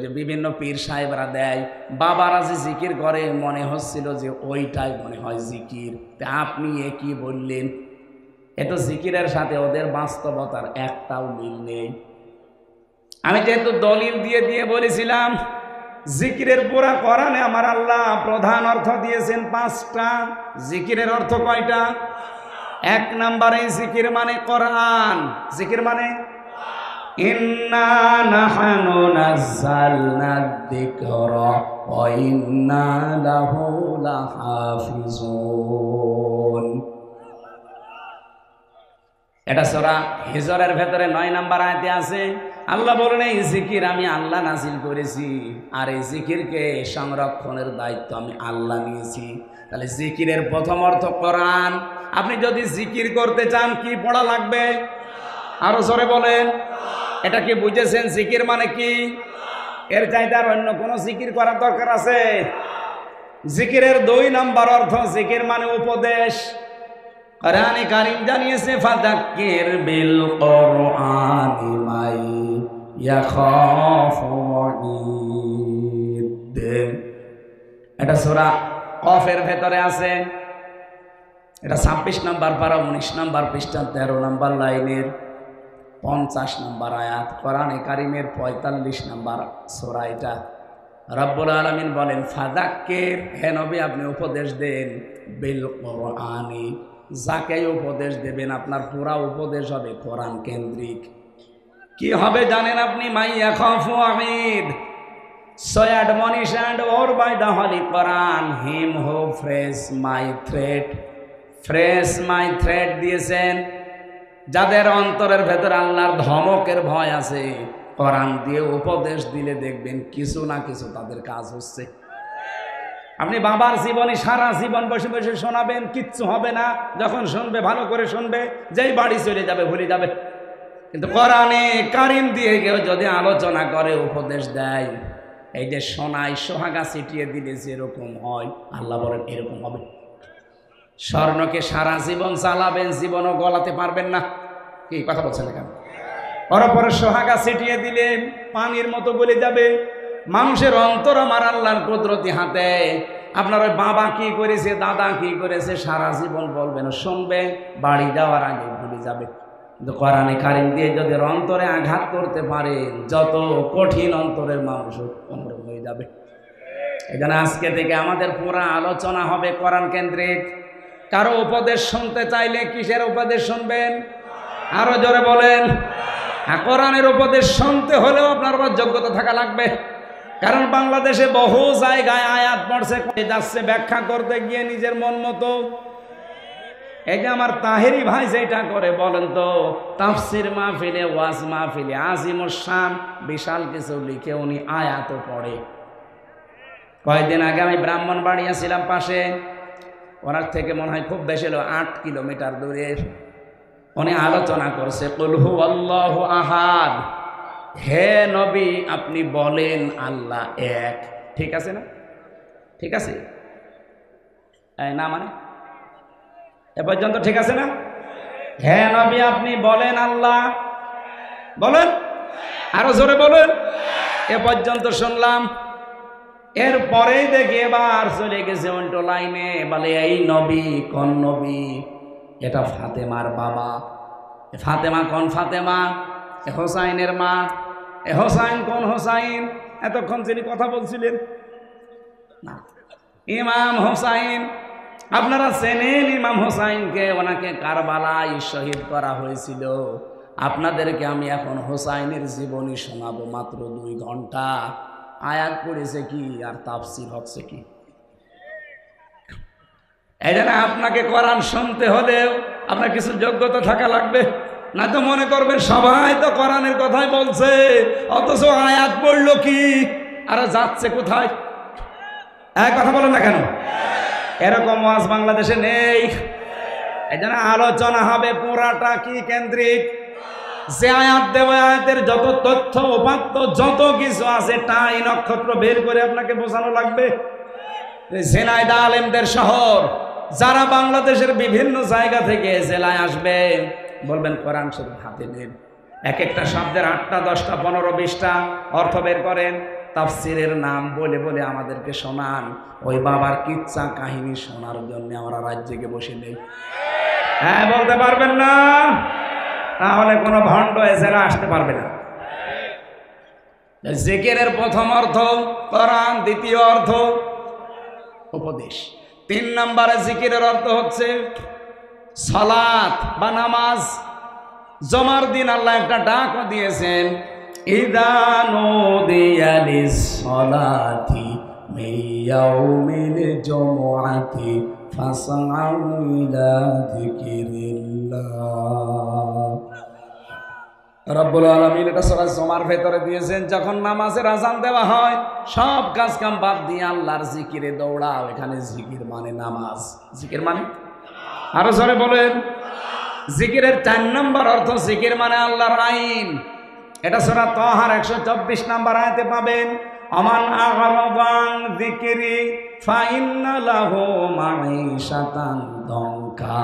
যে বিভিন্ন পীর সাহেবরা দেয়, বাবারা যে জিকির করে, মনে হচ্ছিল যে ওইটাই মনে হয় জিকির। আপনি কি বললেন? এত জিকিরের সাথে ওদের বাস্তবতার একটাও মিল নেই। আমি যেহেতু দলিল দিয়ে দিয়ে বলেছিলাম, জিকিরের পুরা কোরআনে আমার আল্লাহ প্রধান অর্থ দিয়েছেন 5টা। জিকিরের অর্থ কয়টা? 1 নম্বরে জিকির মানে কোরআন, জিকির মানে ইন্না নাহনু নাযালনা যিকরা ওয়া ইন্না লাহু লাহাফিজুন। এটা সূরা হিজরের ভেতরে 9 নম্বর আয়াতে আছে। আল্লাহ বলেন এই জিকির আমি আল্লাহ নাজিল করেছি, আর এই জিকিরকে সংরক্ষণের দায়িত্ব আমি আল্লাহ নিয়েছি। তাহলে জিকিরের প্রথম অর্থ কোরআন। আপনি যদি জিকির করতে চান কি পড়া লাগবে? আরো জোরে বলেন। এটা কি বুঝেছেন? জিকির মানে কি? এর চাইতে আর অন্য কোনো জিকির করার দরকার আছে? জিকিরের 2 নাম্বার অর্থ, জিকির মানে উপদেশ। কোরআনে কারীম জানিয়েছে ফাযাক্কির বিল কোরআনি মাই ইয়াখাফু ওয়াঈদ। এটা সূরা কফের ভেতরে আছে। এটা 26 নাম্বার পারা, 19 নাম্বার পৃষ্ঠা, 13 নাম্বার লাইনের 50 নাম্বার আয়াত, কোরআনে কারীমের 45 নাম্বার সূরা। এটা রব্বুল আলামিন বলেন ফাযাক্কির, হে নবী আপনি উপদেশ দেন, বিল কোরআনি, যাকে উপদেশ দেবেন আপনার পুরা উপদেশ হবে কোরআন কেন্দ্রিক। কি হবে জানেন আপনি? মাইয়া খাফু Amit, so admonish and over by the holy Quran him who phrase my threat দিয়েছেন যাদের অন্তরের ভেতর আল্লাহর ধমকের ভয় আছে, কোরআন দিয়ে উপদেশ দিলে দেখবেন কিছু না কিছু তাদের কাজ হচ্ছে। আপনি বাবার জীবনী সারা জীবন বসে বসে শোনাবেন, কিচ্ছু হবে না। যখন শুনবে ভালো করে শুনবে, যেই বাড়ি চলে যাবে ভুলে যাবে। কিন্তু কোরআনে কারীম দিয়ে কেউ যদি আলোচনা করে, উপদেশ দেয়, এই যে সোনায় সোহাগা ছিটিয়ে দিলে যেরকম হয়, আল্লাহ বলেন এরকম হবে। স্বর্ণকে সারা জীবন চালাবেন, জীবনও গলাতে পারবেন না। কি কথা বলছেন কেন? পরপর সোহাগা ছিটিয়ে দিলে পানির মতো গলে যাবে। মানুষের অন্তর আমার আল্লাহর কুদরতি হাতে। আপনার ওই বাবা কি করেছে, দাদা কি করেছে, সারা জীবন বলবেন, শুনবে, বাড়ি যাওয়ার আগে ভুলে যাবে। কিন্তু কোরআনে কারীম দিয়ে যদি অন্তরে আঘাত করতে পারেন, যত কঠিন অন্তরের মানুষ অমর হয়ে যাবে। এখানে আজকে থেকে আমাদের পুরা আলোচনা হবে কোরআন কেন্দ্রিক। কারো উপদেশ শুনতে চাইলে কিসের উপদেশ শুনবেন? আরো জোরে বলেন। কোরআনের উপদেশ শুনতে হলেও আপনার যোগ্যতা থাকা লাগবে। কারণ বাংলাদেশে বহু জায়গায় আয়াত পড়ছে যাচ্ছে ব্যাখ্যা করতে গিয়ে নিজের মন মতো। এই যে আমার তাহেরি ভাই যেটা করে বলেন তো, তাফসির মাহফিলে, ওয়াজ মাহফিলে আজিমুস শান বিশাল কিছু লিখে উনি আয়াতও পড়ে। কয়েকদিন আগে আমি ব্রাহ্মণবাড়িয়া ছিলাম পাশে, ওনার থেকে মনে হয় খুব বেশি হলো 8 কিলোমিটার দূরে। উনি আলোচনা করছে কুল হু আল্লাহু আহাদ, হে নবী আপনি বলেন আল্লাহ এক। ঠিক আছে না? ঠিক আছে না? মানে এ পর্যন্ত ঠিক আছে না? হে নবী আপনি বলেন আল্লাহ, বলেন, আরো জোরে বলেন। এ পর্যন্ত শুনলাম। এরপরেই দেখি এবার চলে গেছে উল্টো লাইনে, বলে এই নবী কোন নবী? এটা ফাতেমার বাবা। ফাতেমা কোন ফাতেমা? হোসাইনের মা। হোসাইন কোন হোসাইন? এতক্ষণ যিনি কথা বলছিলেন না, ইমাম হোসাইন। আপনারা চেনেন ইমাম হোসাইনকে, ওনাকে কারবালায় শহীদ করা হয়েছিল। আপনাদেরকে আমি এখন হোসাইনের জীবনী শোনাবো, মাত্র 2 ঘন্টা। আয়াত পড়েছে কি আর তাফসীর হচ্ছে কি। এই জন্য আপনাকে কোরআন শুনতে হলেও আপনার কিছু যোগ্যতা থাকা লাগবে। না তো মনে করবেন সবাই তো কোরআনের কথাই বলছে, অথচ আয়াত পড়লো কি আর যাচ্ছে কোথায়। এক কথা বলেন না কেন? এরকম ওয়াজ বাংলাদেশে নেই। এই জন্য আলোচনা হবে পুরাটা কি কেন্দ্রিক। যে আয়াত দেওয়া আয়াতের যত তথ্য উপাত্ত যত কিছু আছে, টাই নক্ষত্র বের করে আপনাকে বোঝানো লাগবে। ঝিনাইদহ আলেমদের শহর, যারা বাংলাদেশের বিভিন্ন জায়গা থেকে জেলায় আসবে, বলবেন কোরআন শরীফ হাতে নেন, এক একটা শব্দের 8টা 10টা 15 20টা অর্থ বের করেন, তাফসীরের নাম বলে বলে আমাদেরকে শোনান। ওই বাবার কিচ্ছা কাহিনী শোনার জন্য আমরা রাজ্যে বসে নেই। হ্যাঁ বলতে পারবেন না? তাহলে কোনো ভণ্ড এসেরা আসতে পারবে না। জিকিরের প্রথম অর্থ কোরআন, দ্বিতীয় অর্থ উপদেশ। 3 নম্বরে জিকিরের অর্থ হচ্ছে সালাত বা নামাজ। জমার দিন আল্লাহ একটা ডাকও দিয়েছেন, ইযা নুদিয়া লিস-সালাতি মিন ইয়াউমিল জুমআতি ফাসআউ ইলা যিকিরিল্লাহ। রব্বুল আলামিন এটা সূরা জুমার ভেতরে দিয়েছেন, যখন নামাজের আযান দেওয়া হয় সব কাজ কাম বাদ দিয়ে আল্লাহর জিকিরে দৌড়াও। এখানে জিকির মানে নামাজ, জিকির মানে আরো জোরে বলেন। জিকিরের 4 নম্বর অর্থ জিকির মানে আল্লাহর আইন। এটা সূরা তাহার 124 নম্বর আয়াতে পাবেন। আমান আ'রাদান যিকরি ফাইন্না লাহু মাঈশাতান দনকা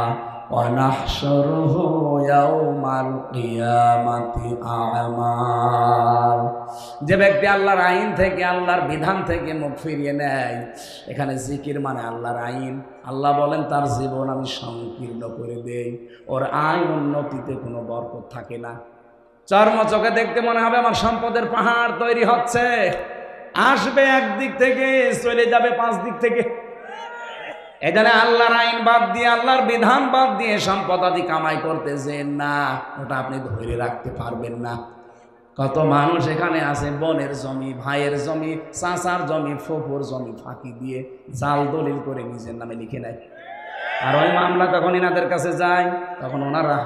ওয়া নাহশুরুহু ইয়াওমাল কিয়ামাতি আ'মা। যে ব্যক্তি আল্লাহর আইন থেকে, আল্লাহর বিধান থেকে মুখ ফিরিয়ে নেয়, এখানে জিকির মানে আল্লাহর আইন। আল্লাহ বলেন তার জীবন আমি সংকীর্ণ করে দেই, ওর আইন উন্নতিতে কোনো বরকত থাকে না। চর্ম চোখে দেখতে মনে হবে আমার সম্পদের পাহাড় তৈরি হচ্ছে, আসবে একদিক থেকে চলে যাবে 5 দিক থেকে। এখানে আল্লাহর আইন বাদ দিয়ে, আল্লাহর বিধান বাদ দিয়ে সম্পদ আদি কামাই করতেছেন না, ওটা আপনি ধরে রাখতে পারবেন না। কত মানুষ এখানে আছে বোনের জমি, ভাইয়ের জমি, চাচার জমি, ফুফুর জমি ফাঁকি দিয়ে জাল দলিল করে নিজের নামে লিখে নেয়। আর ওই মামলা যখন এনাদের কাছে যায় তখন ওনারা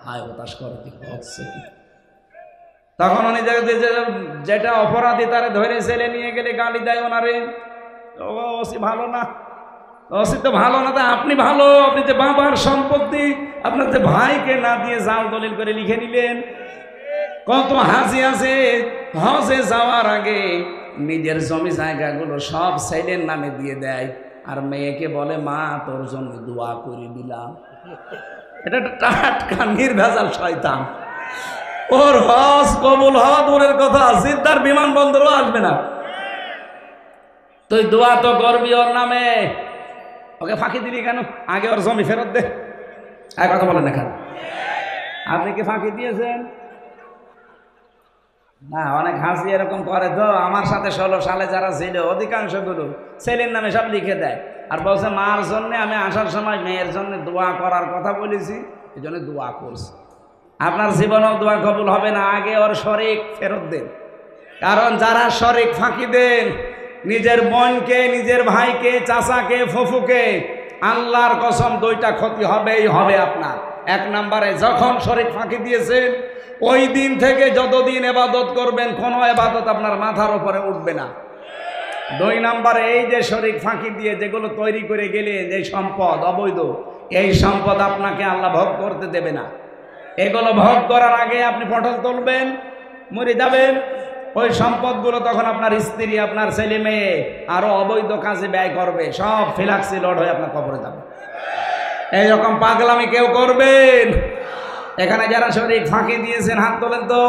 হায় হতাশ করে হচ্ছে কি, তখন উনি যেটা অপরাধী তারা ধরে ছেলে নিয়ে গেলে গালি দেয় ওনারে, ওসি ভালো না, ওসি তো ভালো না, তা আপনি ভালো, আপনি যে বাবার সম্পত্তি আপনার যে ভাইকে না দিয়ে জাল দলিল করে লিখে নিলেন। কত হাজি আছে হজে যাওয়ার আগে নিজের জমি জায়গাগুলো সব ছেলের নামে দিয়ে দেয়, আর মেয়েকে বলে মা তোর জন্য দোয়া করে দিলাম। এটা টাটকা নির্ভেজাল শয়তান। ওর হজ কবুল হওয়া দূরের কথা, জিদ্দার বিমানবন্দরও আসবে না। তুই দোয়া তো করবি ওর নামে, ওকে ফাঁকি দিলি কেন? আগে ওর জমি ফেরত দে। এক কথা বলেন এখানে, আপনি কি ফাঁকি দিয়েছেন? না, অনেক হাসি এরকম করে তো। আমার সাথে 16 সালে যারা ছিল অধিকাংশগুলো ছেলের নামে সব লিখে দেয়, আর বলছে মার জন্য আমি আসার সময় মেয়ের জন্য দোয়া করার কথা বলেছি, এই জন্য দোয়া করছি। আপনার জীবনেও দোয়া কবুল হবে না, আগে ওর শরিক ফেরত দেন। কারণ যারা শরিক ফাঁকি দেন, নিজের বোনকে, নিজের ভাইকে, চাচাকে, ফুফুকে, আল্লাহর কসম 2টা ক্ষতি হবেই হবে আপনার। 1 নম্বরে যখন শরিক ফাঁকি দিয়েছেন ওই দিন থেকে যতদিন ইবাদত করবেন কোনো ইবাদত আপনার মাথার উপরে উঠবে না। 2 নম্বরে এই যে শরিক ফাঁকি দিয়ে যেগুলো তৈরি করে গেলে যে সম্পদ অবৈধ, এই সম্পদ আপনাকে আল্লাহ ভোগ করতে দেবে না। এগুলো ভোগ করার আগে আপনি পটল তুলবেন, মরে যাবেন। ওই সম্পদগুলো তখন আপনার স্ত্রী, আপনার ছেলে মেয়ে আরো অবৈধ কাজে ব্যয় করবে, সব ফিলাক্সি লোড হয়ে আপনার কবরে যাবে। এইরকম পাগলামি কেউ করবেন? এখানে যারা শরীর ফাঁকি দিয়েছেন হাত তোলেন তো।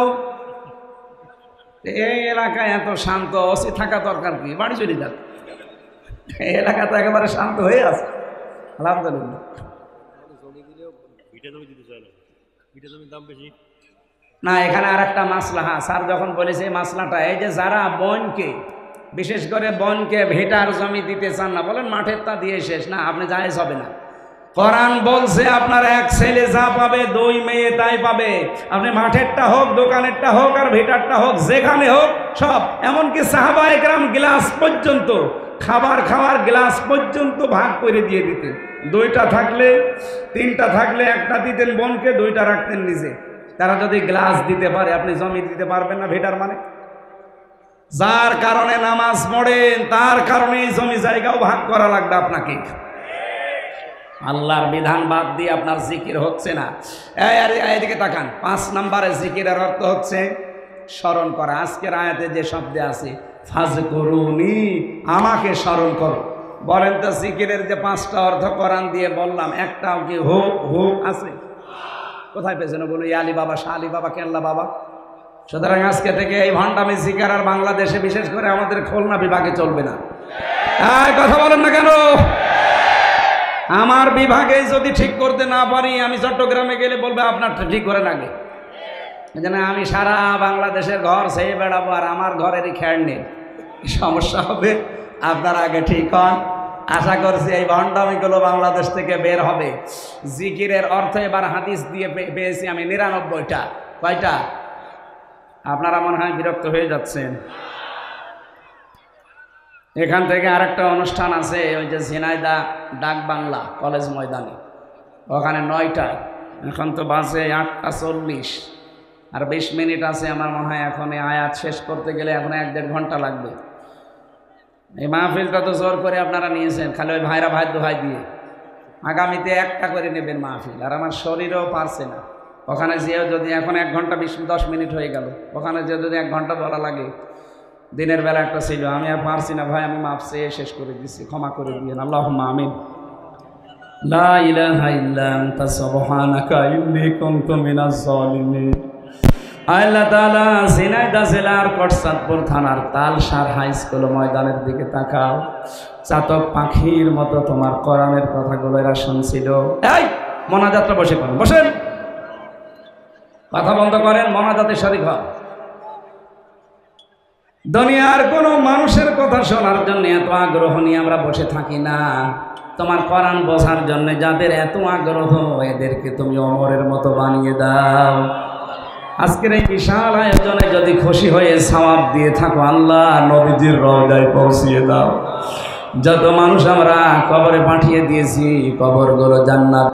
এই এলাকায় এত শান্ত, ওসি থাকা দরকার কি? বাড়ি চলে যান, এই এলাকা তো একেবারে শান্ত হয়ে আছে আলহামদুলিল্লাহ। না, এখানে আর একটা মাসলা, হ্যাঁ স্যার যখন বলেছে এই মাসলাটা, এই যে যারা বোনকে, বিশেষ করে বোনকে ভেটার জমি দিতে চান না, বলেন মাঠের তা দিয়ে শেষ না, আপনি জায়েজ হবে না। কোরআন বলছে আপনার 1 ছেলে যা পাবে 2 মেয়ে তাই পাবে। আপনি মাঠেরটা হোক, দোকানেরটা হোক, আর ভেটারটা হোক, যেখানে হোক সব। এমনকি সাহাবা একরাম গ্লাস পর্যন্ত, খাবার খাওয়ার গ্লাস পর্যন্ত ভাগ করে দিয়ে দিতেন। 2টা থাকলে, 3টা থাকলে 1টা দিতেন বোনকে, 2টা রাখতেন নিজে। তারা যদি গ্লাস দিতে পারে, আপনি জমি দিতে পারবেন না? ভেটার মানে যার কারণে নামাজ পড়েন তার কারণে জমি জায়গাও ভাগ করা লাগবে আপনাকে। আল্লাহর বিধান বাদ দিয়ে আপনার জিকির হচ্ছে না। এদিকে তাকান। 5 নম্বরে জিকিরের অর্থ হচ্ছে স্মরণ করা। আজকের আয়াতে যে শব্দে আছে ফাজকুরুনি, আমাকে স্মরণ করো। বলেন তো জিকিরের যে 5টা অর্থ কোরআন দিয়ে বললাম, একটাও কি হো হো আছে? কোথায় পেয়েছেন বলো? আলী বাবা, শাহ আলী বাবা, কেল্লা বাবা। সুতরাং আজকে থেকে এই ভণ্ডামি জিকির আর বাংলাদেশে বিশেষ করে আমাদের খুলনা বিভাগে চলবে না। কথা বলেন না কেন? আমার বিভাগে যদি ঠিক করতে না পারি, আমি চট্টগ্রামে গেলে বলবে আপনার ঠিক করে লাগে। যেন আমি সারা বাংলাদেশের ঘর সেই বেড়াবো আর আমার ঘরেরই খেয়াল নেই, সমস্যা হবে। আপনার আগে ঠিক হন। আশা করছি এই ভণ্ডামিগুলো বাংলাদেশ থেকে বের হবে। জিকিরের অর্থ এবার হাদিস দিয়ে পেয়েছি আমি 99টা। কয়টা? আপনারা মনে হয় বিরক্ত হয়ে যাচ্ছেন। এখান থেকে আরেকটা অনুষ্ঠান আছে, ওই যে ঝিনাইদা ডাক বাংলা কলেজ ময়দানে, ওখানে 9টায়। এখন তো বাজে 8টা 40। আর 20 মিনিট আছে আমার মনে হয়। এখন এই আয়াত শেষ করতে গেলে এখন 1-1.5 ঘন্টা লাগবে। এই মাহফিলটা তো জোর করে আপনারা নিয়েছেন, খালি ওই ভাইরা ভাই দোহাই দিয়ে। আগামীতে একটা করে নেবেন মাহফিল, আর আমার শরীরও পারছে না। ওখানে যেও যদি এখন 1 ঘন্টা 10 মিনিট হয়ে গেল, ওখানে যে যদি 1 ঘন্টা বলা লাগে। দিনের বেলা একটা ছিল, আমি আর পারছি না ভাই, আমি মাপ চেয়ে শেষ করে দিচ্ছি, ক্ষমা করে দিয়েন। আল্লাহুম্মা আমিন। লা ইলাহা ইল্লা আনতা সুবহানাকা ইন্নী কুনতু মিনাজ জালিমিন। আল্লাহ তাআলা ঝিনাইদহ জেলার কোটচাঁদপুর থানার তালসার হাই স্কুল ময়দানের দিকে তাকাও। চাতক পাখির মতো তোমার কোরআনের কথাগুলো এরা শুনছিল। এই মোনাজাতটা বসে করেন, বসেন, কথা বন্ধ করেন, মোনাজাতে শরীক হন। দুনিয়ার কোনো মানুষের কথা শোনার জন্য এত আগ্রহ নিয়ে আমরা বসে থাকি না। তোমার কোরআন বোঝার জন্য যাদের এত আগ্রহ, এদেরকে তুমি ওমরের মতো বানিয়ে দাও। আজকের এই বিশাল আয়োজনে যদি খুশি হয়ে সওয়াব দিয়ে থাকো, আল্লাহ নবীজির রওজায় পৌঁছিয়ে দাও। যত মানুষ আমরা কবরে পাঠিয়ে দিয়েছি, কবরগুলো জান্নাত